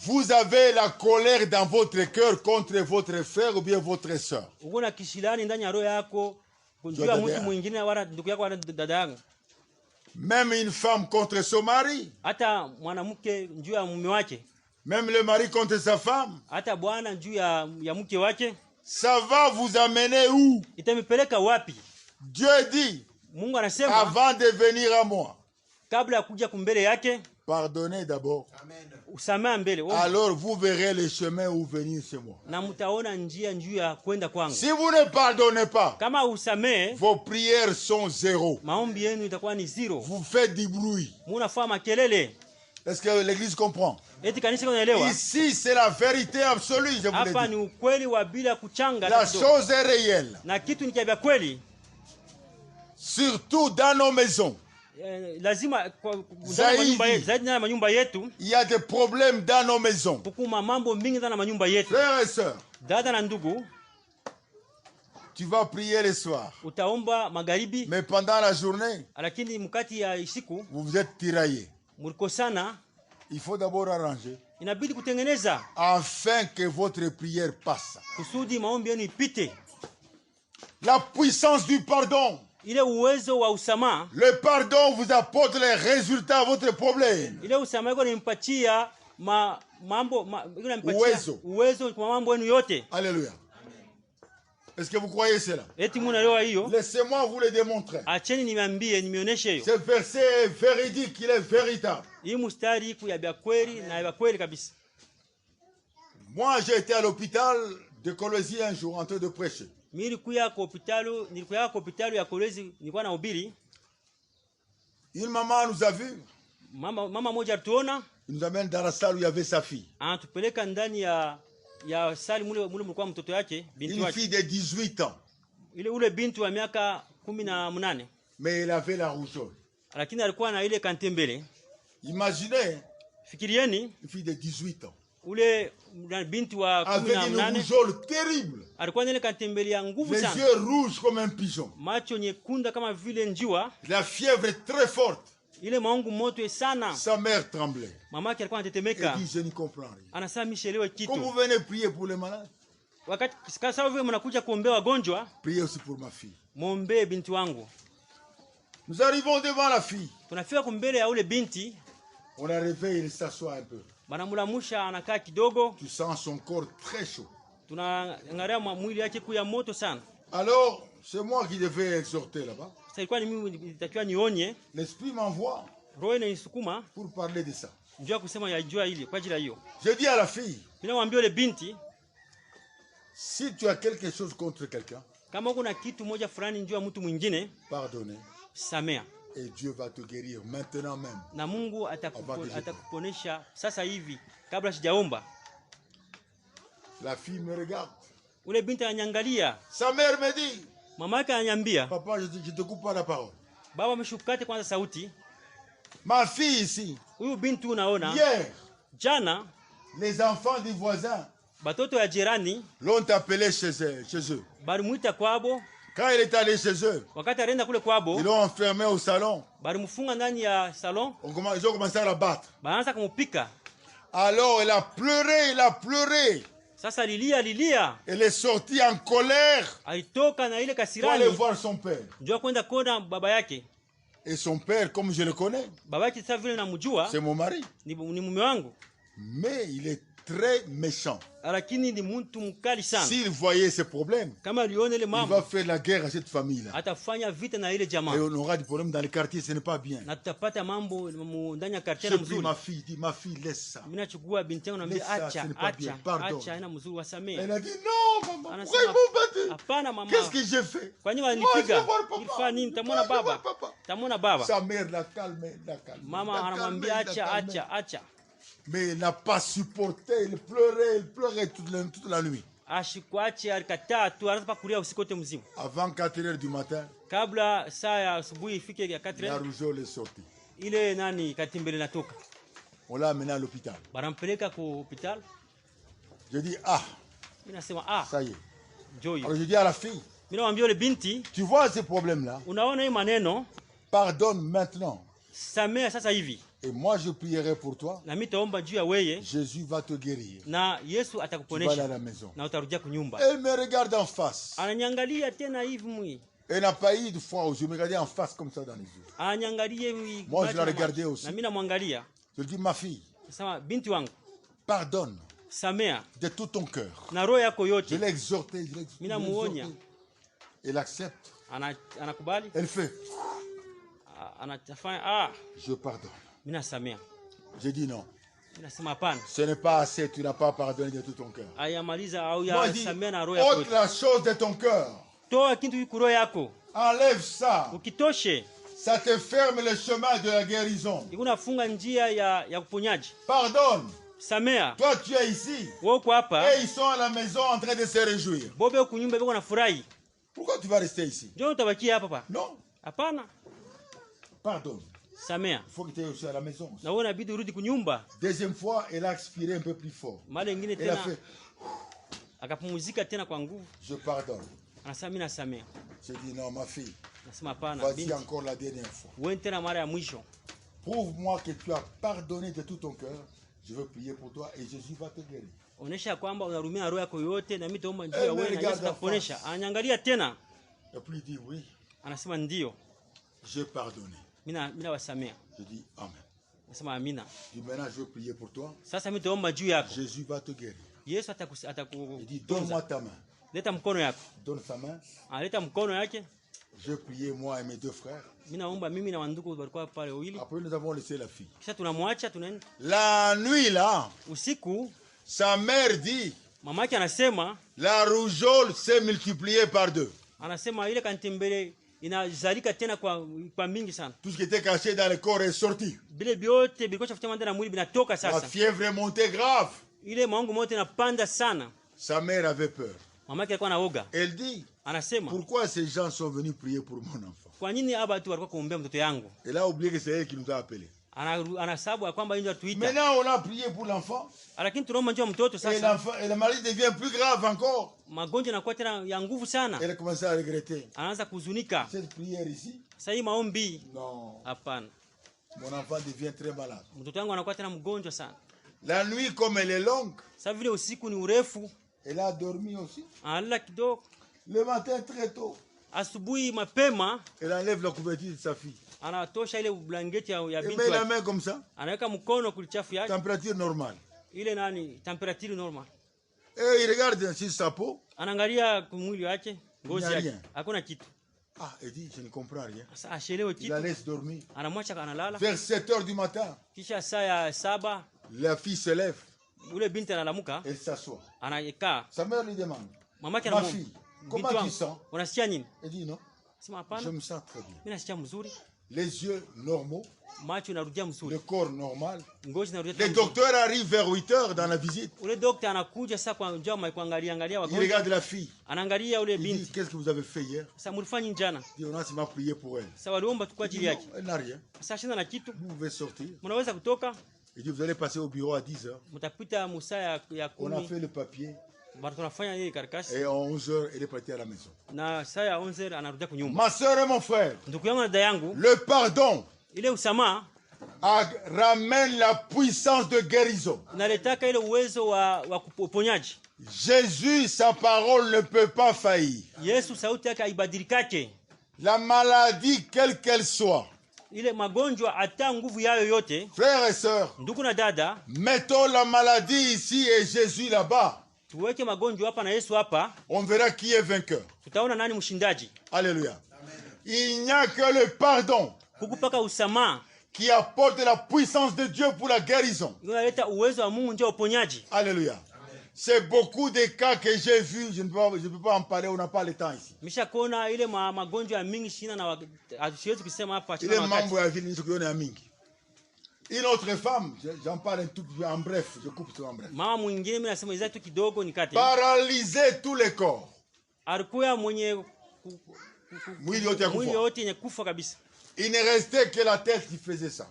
Vous avez la colère dans votre cœur contre votre frère ou bien votre sœur. Uko kishilani ndani ya roho yako kujua mtu mwingine wala ndugu yako wala dada yako. Même une femme contre son mari. Hata mwanamke juu ya mume wake. Même le mari contre sa femme. Hata bwana juu ya mke wake. Ça va vous amener où? Itamipeleka wapi? Dieu dit, Mungu anasema, avant de venir à moi, kabla ya kuja kumbele yake, pardonnez d'abord. Usamea mbele. Alors vous verrez le chemin où venir chez moi. Na mtaona njia ya kwenda kwangu. Si vous ne pardonnez pas, kama usamee, vos prières sont zéro. Maombi yenu itakuwa ni zero. Vous faites du bruit. Munafanya makelele. Est-ce que l'église comprend? Eti kanisa unaelewa? Ici c'est la vérité absolue, je vous le dis. Hapa ni ukweli wa bila kuchanga. La chose est réelle. Na kitu ni cha kweli. Surtout dans nos maisons. Lazima zaidi na manyumba yetu. Il y a des problèmes dans nos maisons. Kukuma mambo mingi sana manyumba yetu. Frères et sœurs, dada na ndugu, tu vas prier le soir. Utaomba magharibi. Mais pendant la journée, lakini mkati ya usiku, vous vous êtes tiraillés. Mulikosana. Il faut d'abord arranger. Inabidi kutengeneza. Afin que votre prière passe. Kusudi maombi yenu ipite. La puissance du pardon. Ile uwezo wa usamaha. Le pardon vous apporte les résultats à votre problème. Ile usamaha iko nimpatia uwezo kwa mambo yenu yote. Alléluia. Est-ce que vous croyez cela? Eti munaelewa hiyo? Laissez-moi vous le démontrer. Acheni nionyeshe hiyo. Ce verset est véridique, il est véritable. Hii mstari iko ya kweli na ya kweli kabisa. Moi j'ai été à l'hôpital de Colosie un jour en train de prêcher. Nilikuwa kwa hospitali ya Kolwezi, nilikuwa nahubiri. Une maman nous a vu. Mama moja alituona. Il nous amène dans la salle où il y avait sa fille. Anatupeleka ndani ya sali mule mlikuwa mtoto yake, binti wake. Une fille de 18 ans. Ule binti wa miaka 18. Mais elle avait la rougeole. Lakini alikuwa na ile kantembele. Imaginez. Fikirieni. Une fille de 18 ans. Ule binti wa 18. Avec une rougeole terrible. Alikuwa na ile kantembele ya nguvu sana. Les yeux rouges comme un pigeon. Macho nyekunda kama vile njiwa. La fièvre est très forte. Ile maungu moto sana. Sa mère tremblait. Mama yake alikuwa anatetemeka. Elle dit je ne comprends rien. Anasema mishelewe kitu. Quand vous venez prier pour les malades. Wakati kasa vile mnakuja kuombea wagonjwa. Priez aussi pour ma fille. Muombe binti wangu. Nous arrivons devant la fille. Tunafika kumbele ya ule binti. On la réveille, il s'assoit un peu. Banamulamusha anakaa kidogo. Tu sens son corps très chaud. Tunaangalia mwili yake kuya moto sana. Alors, c'est moi qui devais exhorter là-bas. Ilikuwa ni mimi nitakiwa nionye. L'esprit m'envoie. Roho inanisukuma pour parler de ça. Njoo kusema ya jua hili kwa ajili ya hiyo. Je dis à la fille. Ninamwambia ile binti, si tu as quelque chose contre quelqu'un, kama kuna kitu moja fulani njoo mtu mwingine, pardonner. Samea. Et Dieu va te guérir maintenant même. Na Mungu atakuponesha sasa hivi kabla sijaomba. La fille me regarde. Ule binti ananiangalia. Sa mère me dit. Mama yake ananiambia. Papa, je te coupe pas la parole. Baba ameshukate kwanza sauti. Ma fille ici. Huyu binti unaona. Hier. Jana. Les enfants du voisin. Batoto ya jirani. L'ont appelé chez eux. Balimuita kwabo. Quand il est allé chez eux, wakati alienda kule kwabo, ils l'ont enfermé au salon. Balimfunga ndani ya salon. Ils ont commencé à la battre. Baanza kumupika. Alors il a pleuré. Sasa lilia. Elle est sortie en colère. Alitoka na ile kasirani. Pour aller voir son père. Njoo kwenda kuona baba yake. Et son père, comme je le connais, baba yake sasa vile namjua, c'est mon mari. Ni mume wangu. Mais il est très méchant. Lakini ni mtu mkali sana. S'il voyait ces problèmes, kama aliona ile mambo, il va faire la guerre à cette famille-là. Atafanya vita na ile jamaa. Et on aura des problèmes dans les quartiers, ce n'est pas bien. Na tutapata mambo ndani ya quartier na mzuri. Je prie ma fille, dis ma fille, laisse ça. Mimi nachukua binti yangu naambia acha, haina mzuri, wasamee. Elle a dit non maman, pourquoi ils m'ont battu? Hapana mama. Qu'est-ce que j'ai fait? Kwa nini wanipiga? Ilifanya nini? Tamwona baba. Sa mère l'a calmé, Mama anamwambia acha. Mais il n'a pas supporté, il pleurait toute la nuit. Ashikwache alikataa tu, anaanza kulia usiku wote mzima. Avant 4h du matin, kabla saa ya asubuhi ifike ya 4h, la rougeole est sortie. Ile nani katimbele natoka. On l'a amené à l'hôpital. Banampeleka ku hospital. Je dis mimi nasema ça y est. Joy. Alors je dis à la fille, mimi naambia yule binti, tu vois ce problème là? Unaona hii maneno? Pardonne maintenant. Samea sasa hivi. Et moi je prierai pour toi. Na mimi taomba juu ya wewe. Jésus va te guérir. Na Yesu atakuponesha. Tu vas aller à la maison. Na utarudia kunyumba. Elle me regarde en face. Ananiangalia tena hivi mwi. Elle n'a pas eu de fois où je me regardais en face comme ça dans les yeux. Ananiangalia hivi. Moi je la regardais aussi. Na mimi namwangalia. Je dis ma fille. Sema binti wangu. Pardonne. Samea. De tout ton cœur. Na roho yako yote. Je l'ai exhorté. Mimi namuonya. Elle accepte. Anakubali. Elle fait. Anafanya je pardonne. Mimi nasamea. Je dis non. Nasema hapana. Ce n'est pas assez, tu n'as pas pardonné de tout ton cœur. Ayamaliza au ya samea na roho yako. Ôte la chose de ton cœur. Toa kitu iko roho yako. Enlève ça. Ukitoshe. Ça te ferme le chemin de la guérison. Ikunafunga njia ya kuponyaji. Pardonne. Samea. Toi tu es ici. Wewe uko hapa. Et ils sont à la maison en train de se réjouir. Bobe uko nyumba biko nafurahi. Pourquoi tu vas rester ici? Njoo utabaki hapa pa. Non. Hapana. Pardonne. Samea. Il faut que tu ailles aussi à la maison. Na wewe inabidi urudi kunyumba. Deuxième fois, elle a expiré un peu plus fort. Mara nyingine tena. Akapumzika tena kwa nguvu. Je pardonne. Anasema mimi nasamea. Je dis non ma fille. Nasema hapana. Vas-y encore la dernière fois. Wewe tena mara ya mwisho. Prouve-moi que tu as pardonné de tout ton cœur. Je veux prier pour toi et Jésus va te guérir. Onesha kwamba unarumia roho yako yote na mimi taomba njia wewe na Yesu atakuponesha. Ananiangalia tena. Et puis il dit oui. Anasema ndio. J'ai pardonné. Mimi wasamea. Je dis amen. Nasema amina. Dis maintenant je veux prier pour toi. Sasa mimi taomba juu yako. Jésus va te guérir. Yesu Il dit donne-moi ta main. Leta mkono yako. Donne sa main. Aleta mkono yake. Je priais moi et mes deux frères. Mimi naomba mimi na wandugu walikuwa pale wawili. Après nous avons laissé la fille. Kisha tunamwacha tunaenda. La nuit là. Usiku. Sa mère dit. Mama yake anasema. La rougeole s'est multipliée par 2. Anasema ile kantembele inazalika tena kwa mingi sana. Tout ce qui était caché dans le corps est sorti. Bile biote bilikuwa chafuta ndani ya mwili binatoka sasa. La fièvre est montée grave. Ile maungu mote inapanda sana. Sa mère avait peur. Mama yake alikuwa anaoga. Elle dit. Anasema. Pourquoi ces gens sont venus prier pour mon enfant? Kwa nini hapa watu walikuwa kuombea mtoto yangu? Elle a oublié que c'est elle qui nous a appelés. Anasabu kwamba ndio tuita. Maintenant on a prié pour l'enfant. Lakini tunaomba njoo mtoto sasa. Et l'enfant et la maladie devient plus grave encore. Magonjwa yanakuwa tena ya nguvu sana. Elle a commencé à regretter. Anaanza kuhuzunika. Cette prière ici. Sasa hii maombi. Non. Hapana. Mon enfant devient très malade. Mtoto wangu anakuwa tena mgonjwa sana. La nuit comme elle est longue. Sasa vile usiku ni urefu. Elle a dormi aussi. Alala kidogo. Le matin très tôt. Asubuhi mapema. Elle enlève la couverture de sa fille. Anatosha ile blanketi ya binti wake. Elle met la main comme ça. Anaweka mkono kulichafu yake. Température normale. Ile nani? Température normale. Et il regarde sur sa peau. Anaangalia mwili wake, ngozi yake. Hakuna kitu. Ah, elle dit je ne comprends rien. Sasa ashelewe kitu. Il la laisse dormir. Anamwacha analala. Vers 7h du matin. Kisha saa ya 7. La fille se lève. Ule binti analamuka. Elle s'assoit. Anakaa. Sa mère lui demande. Mamake ma fille, comment tu sens? Unasikia nini? Elle dit non. Je me sens très bien. Mimi nasikia mzuri. Les yeux normaux. Macho inarudia mzuri. Le corps normal. Ngozi inarudia. Les docteurs arrivent vers 8h dans la visite. Ule daktari anakuja sasa kwa njoo kuangalia wagonjwa. Il regarde la fille. Anaangalia ule binti. Il dit qu'est-ce que vous avez fait hier? Sasa mlifanya jana. Il dit on a sima prié pour elle. Sasa waliomba tu kwa ajili yake. Elle n'a rien. Sasa shina na kitu. Vous pouvez sortir. Mnaweza kutoka. Il dit vous allez passer au bureau à 10h. Mtapita musa ya 10. On a fait le papier. Tunafanya ile karatasi. Et à 11h elle est partie à la maison. Na saa ya 11h anarudia kunyumba. Ma sœur et mon frère. Ndugu yangu na dada yangu. Le pardon. Ile usamaha ramène la puissance de guérison. Naletaka ile uwezo wa uponyaji. Jésus, sa parole ne peut pas faillir. Yesu sauti yake haibadilikake. La maladie quelle qu'elle soit. ile magonjwa ata nguvu yayo yote. Frères et sœurs, ndugu na dada, mettons la maladie ici et Jésus là-bas. Tuweke magonjwa hapa na Yesu hapa. On verra qui est vainqueur. Tutaona nani mshindaji. Alléluia. Il n'y a que le pardon kukupaka usamaha qui apporte la puissance de Dieu pour la guérison. Unaleta uwezo wa Mungu ndio uponyaji. Alléluia. C'est beaucoup de cas que j'ai vus, je ne peux pas en parler, on n'a pas le temps ici. Misha kona ile magonjwa mingi shina na hatuwezi kusema hapa chini na wakati. Ile mambo ya vile nizokiona mingi. Une autre femme, j'en parle un tout en bref, je coupe tout en bref. Mama mwingine mimi nasema izatu kidogo nikate. Paralysé tous les corps. Alikuwa mwenye mwili yote yenye kufa kabisa. Il ne restait que la tête qui faisait ça.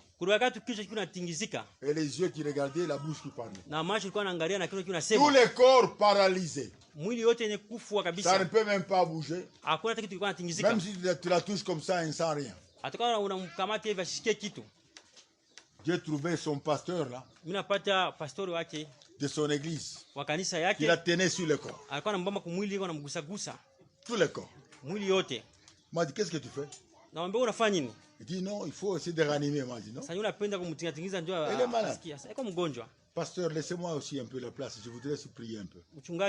Et les yeux qui regardaient, la bouche qui parlait. Tous les corps paralysés. Ça ne peut même pas bouger. Même si tu la touches comme ça, il ne sent rien. J'ai trouvé son pasteur là, de son église. Il la tenait sur le corps. Tous les corps. M'a dit, qu'est-ce que tu fais? Il dit non, il faut essayer de ranimer. Moi, dit non. Elle est malade. Pasteur, laissez-moi aussi un peu la place. Je voudrais se prier un peu. Il me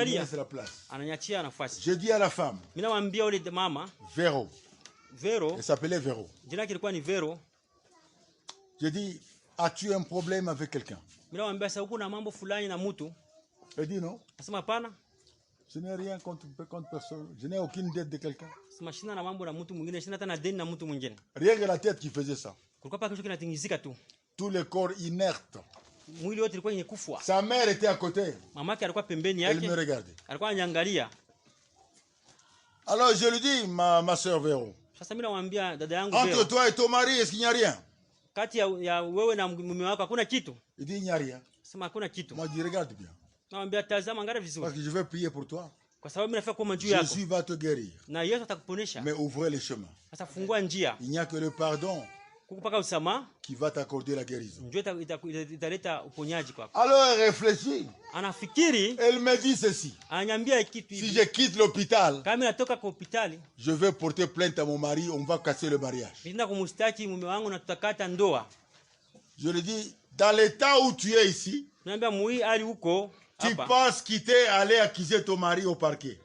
laisse la place. Je dis à la femme, Véro. Elle s'appelait Véro. Je dis, as-tu un problème avec quelqu'un? Elle dit non. Je n'ai rien contre personne. Je n'ai aucune dette de quelqu'un. Rien que la tête qui faisait ça. Tous les corps inertes. Sa mère était à côté. Elle me regardait. Alors je lui dis, ma soeur Véro, entre toi et ton mari, est-ce qu'il n'y a rien? Il dit, il n'y a rien. Moi je dis, regarde bien. Parce que je vais prier pour toi. Jésus va te guérir. Mais ouvrez les chemins. Il n'y a que le pardon qui va t'accorder la guérison. Alors elle réfléchit. Elle me dit ceci. Si je quitte l'hôpital, je vais porter plainte à mon mari, on va casser le mariage. Je lui dis, dans l'état où tu es ici, tu penses quitter, aller accuser ton mari au parquet.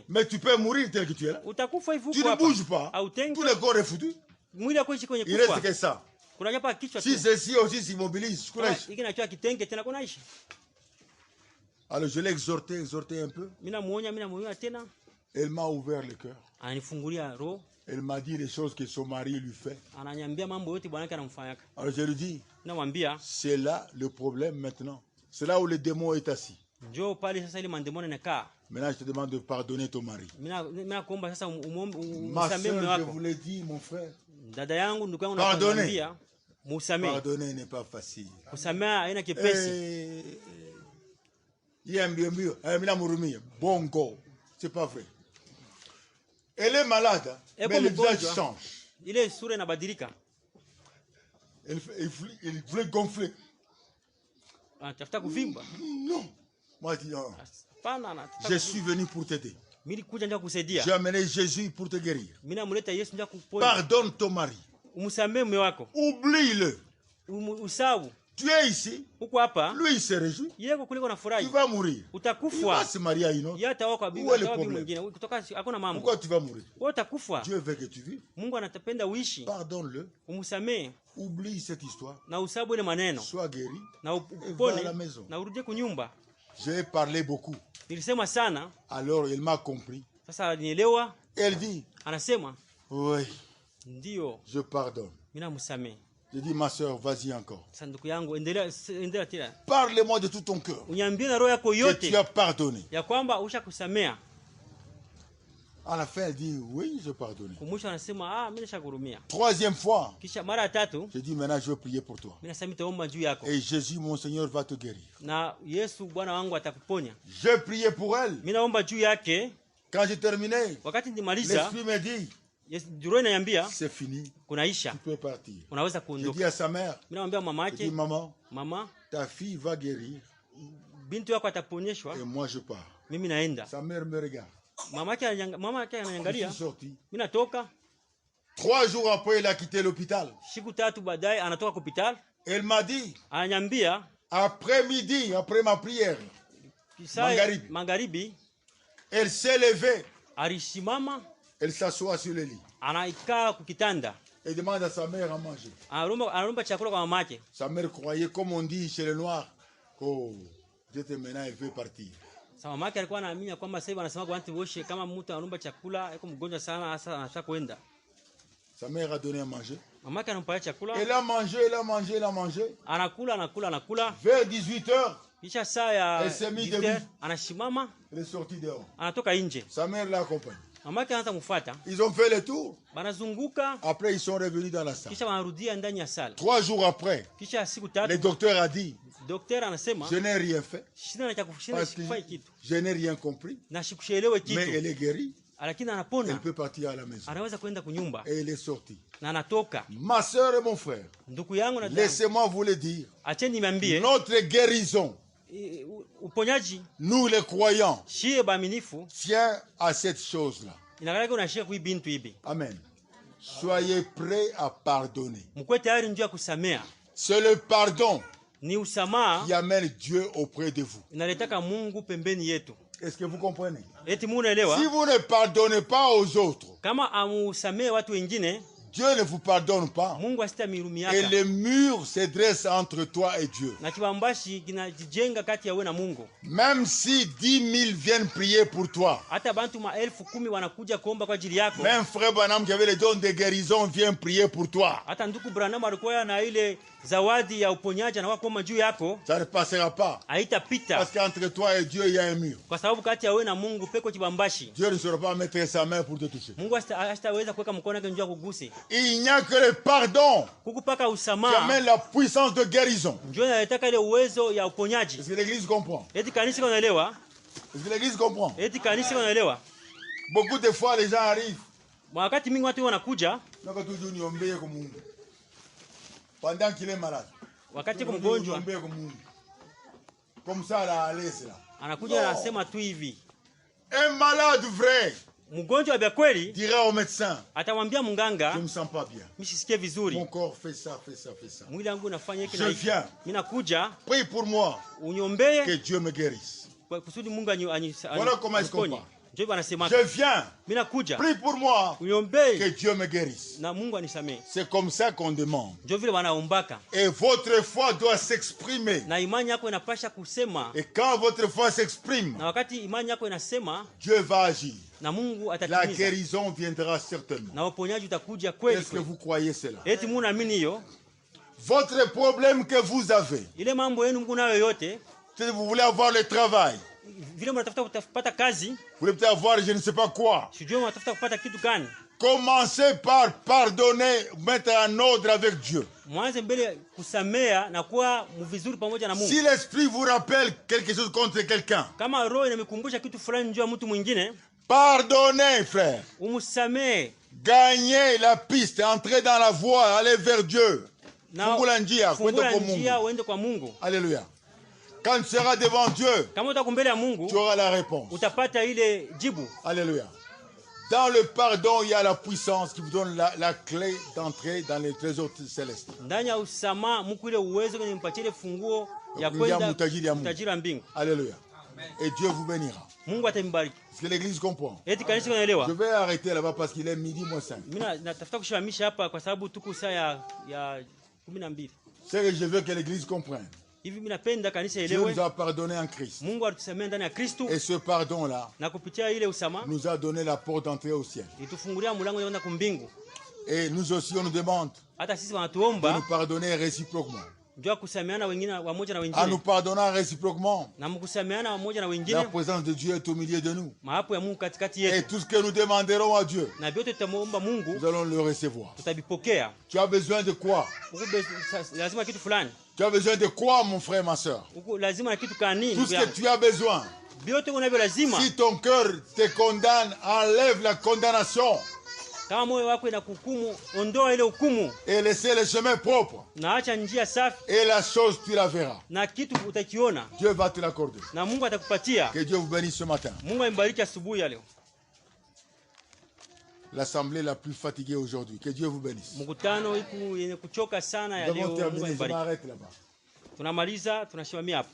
Mais tu peux mourir tel que tu es là. Tu ne bouges pas. Tout le corps est foutu. Il reste que ça. Si ceci aussi s'immobilise, alors je l'ai exhorté un peu. Elle m'a ouvert le cœur. Elle m'a dit les choses que son mari lui fait. Alors je lui dis, c'est là le problème maintenant. C'est là où le démon est assis. Maintenant je te demande de pardonner ton mari. Ma soeur, je vous l'ai dit, mon frère. Pardonner. Pardonner n'est pas facile. Bongo. C'est pas vrai. Elle est malade, mais le visage change. Elle voulait gonfler. Non. Moi, je dis, non. Je suis venu pour t'aider. J'ai amené Jésus pour te guérir. Pardonne ton mari. Oublie-le. Tu es ici. Lui, il se réjouit. Tu vas mourir. Il va se marier à une autre. Où est le problème? Pourquoi tu vas mourir? Dieu veut que tu vives. Pardonne-le. Oublie cette histoire. Sois guéri. Et va à la maison. J'ai parlé beaucoup. Alors il m'a compris. Elle dit, oui, je pardonne. Je dis, ma soeur, vas-y encore. Parle-moi de tout ton cœur. Que tu as pardonné. À la fin, elle dit, oui, je pardonne. Troisième fois, je dis, maintenant, je vais prier pour toi. Et Jésus, mon Seigneur, va te guérir. J'ai prié pour elle. Quand j'ai terminé, l'Esprit me dit, c'est fini. Tu peux partir. Je dis à sa mère, je dis, maman, ta fille va guérir. Et moi je pars. Sa mère me regarde. Mama yake ananiangalia. Mimi natoka. 3 jours après, il a quitté l'hôpital. Siku 3 baadaye anatoka hospital. Elle m'a dit, ananiambia, après-midi, après ma prière, Magharibi, elle s'est levée. Alisimama. Elle s'assoit sur le lit. Anaikaa kukitanda. Elle demande à sa mère à manger. Analomba chakula kwa mama yake. Sa mère croyait, comme on dit chez les Noirs, que Dieu maintenant elle veut partir. Sa mama yake alikuwa anaamini kwamba sasa hivi anasema kwa watu wote kama mtu analomba chakula yuko mgonjwa sana hasa anataka kwenda. Sa mère a donné à manger. Mama yake anampatia chakula. Elle a mangé, elle a mangé, elle a mangé. Anakula. Vers 18h. Kisha saa ya elle s'est mise debout. Anasimama. Elle est sortie dehors. Anatoka nje. Sa mère l'a accompagne. Mama yake anaanza kumfuata. Ils ont fait le tour. Banazunguka. Après ils sont revenus dans la salle. Kisha wanarudia ndani ya salle. 3 jours après. Kisha siku 3. Le docteur a dit. Docteur anasema, je n'ai rien fait. Parce que je n'ai rien compris. Na sikuelewe kitu. Mais elle est guérie. Lakini anapona. Elle peut partir à la maison. Anaweza kwenda kunyumba. Et elle est sortie. Na anatoka. Ma sœur et mon frère. Ndugu yangu na dada. Laissez-moi vous le dire. Acheni niambie. Notre guérison. Uponyaji. Nous les croyants. Shie baaminifu. Tiens à cette chose-là. Inakalaka unashika kui bintu hivi. Amen. Soyez prêts à pardonner. Mkwe tayari ndio kusamea. C'est le pardon. Ni usamaha qui amène Dieu auprès de vous. Inaletaka Mungu pembeni yetu. Est-ce que vous comprenez? Eti munaelewa? Si vous ne pardonnez pas aux autres, kama amusamee watu wengine, Dieu ne vous pardonne pas. Mungu asitamirumiaka. Et le mur se dresse entre toi et Dieu. Na kibambashi kinajijenga kati ya wewe na Mungu. Même si 10 000 viennent prier pour toi. Hata bantu 10,000 wanakuja kuomba kwa ajili yako. Même frère Branham qui avait le don de guérison vient prier pour toi. Hata ndugu Branham alikuwa na ile zawadi ya uponyaji na kuomba juu yako. Ça ne passera pas. Haitapita. Parce qu'entre toi et Dieu il y a un mur. Kwa sababu kati ya wewe na Mungu peko kibambashi. Dieu ne saura pas mettre sa main pour te toucher. Mungu hastaweza kuweka mkono wake njoo akuguse. Il n'y a que le pardon. Kukupaka usamaha. Qui amène la puissance de guérison. Njoo inaleta ile uwezo ya uponyaji. Est-ce que l'église comprend? Eti kanisa unaelewa? Est-ce que l'église comprend? Eti kanisa unaelewa? Beaucoup de fois les gens arrivent. Wakati mingi watu wanakuja. Nako tuju niombee kwa Mungu. Pendant qu'il est malade. Wakati kwa mgonjwa. Comme ça là à l'aise là. Anakuja anasema tu hivi. Un malade vrai. Mgonjwa wa kweli dira au médecin, atamwambia mganga, je me sens pas bien. Mimi sisikie vizuri. Mon corps fait ça, fait ça, fait ça. Mwili wangu unafanya hiki na hiki. Mimi nakuja. Prie pour moi. Uniombee. Que Dieu me guérisse. Kwa kusudi Mungu voilà comment est-ce qu'on parle. Je viens. Prie pour moi. Que Dieu me guérisse. C'est comme ça qu'on demande. Et votre foi doit s'exprimer. Et quand votre foi s'exprime, Dieu va agir. La guérison viendra certainement. Est-ce que vous croyez cela? Votre problème que vous avez, vous voulez avoir le travail, vous voulez peut-être avoir je ne sais pas quoi. Commencez par pardonner, mettre en ordre avec Dieu. Si l'esprit vous rappelle quelque chose contre quelqu'un, pardonnez, frère. Gagnez la piste, entrez dans la voie, allez vers Dieu. Alléluia. Quand tu seras devant Dieu, tu auras la réponse. Alléluia. Dans le pardon, il y a la puissance qui vous donne la clé d'entrer dans les trésors célestes. Alléluia. Et Dieu vous bénira. Est-ce que l'église comprend? Je vais arrêter là-bas parce qu'il est midi moins 5. C'est que je veux que l'église comprenne. Dieu nous a pardonné en Christ. Et ce pardon-là nous a donné la porte d'entrée au ciel. Et nous aussi on nous demande de nous pardonner réciproquement. En nous pardonnant réciproquement, la présence de Dieu est au milieu de nous. Et tout ce que nous demanderons à Dieu, nous allons le recevoir. Tu as besoin de quoi? Tu as besoin de quoi, mon frère, ma soeur? Tout ce que tu as besoin. Si ton cœur te condamne, enlève la condamnation. Et laissez le chemin propre. Et la chose, tu la verras. Dieu va te l'accorder. Que Dieu vous bénisse ce matin. l'assemblée la plus fatiguée aujourd'hui. Que Dieu vous bénisse. Mkutano iku yenye kuchoka sana ya leo. Je m'arrête là-bas. Tunamaliza, tunashimamia hapa.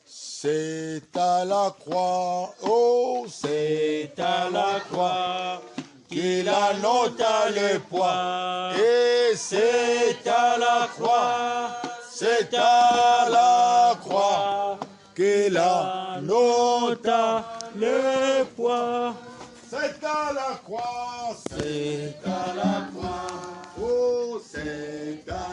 C'est à la croix, oh, c'est à la croix qu'il annota le poids. Et c'est à la croix, c'est à la croix qu'il annota le poids. C'est à la croix, c'est à la croix, oh, c'est à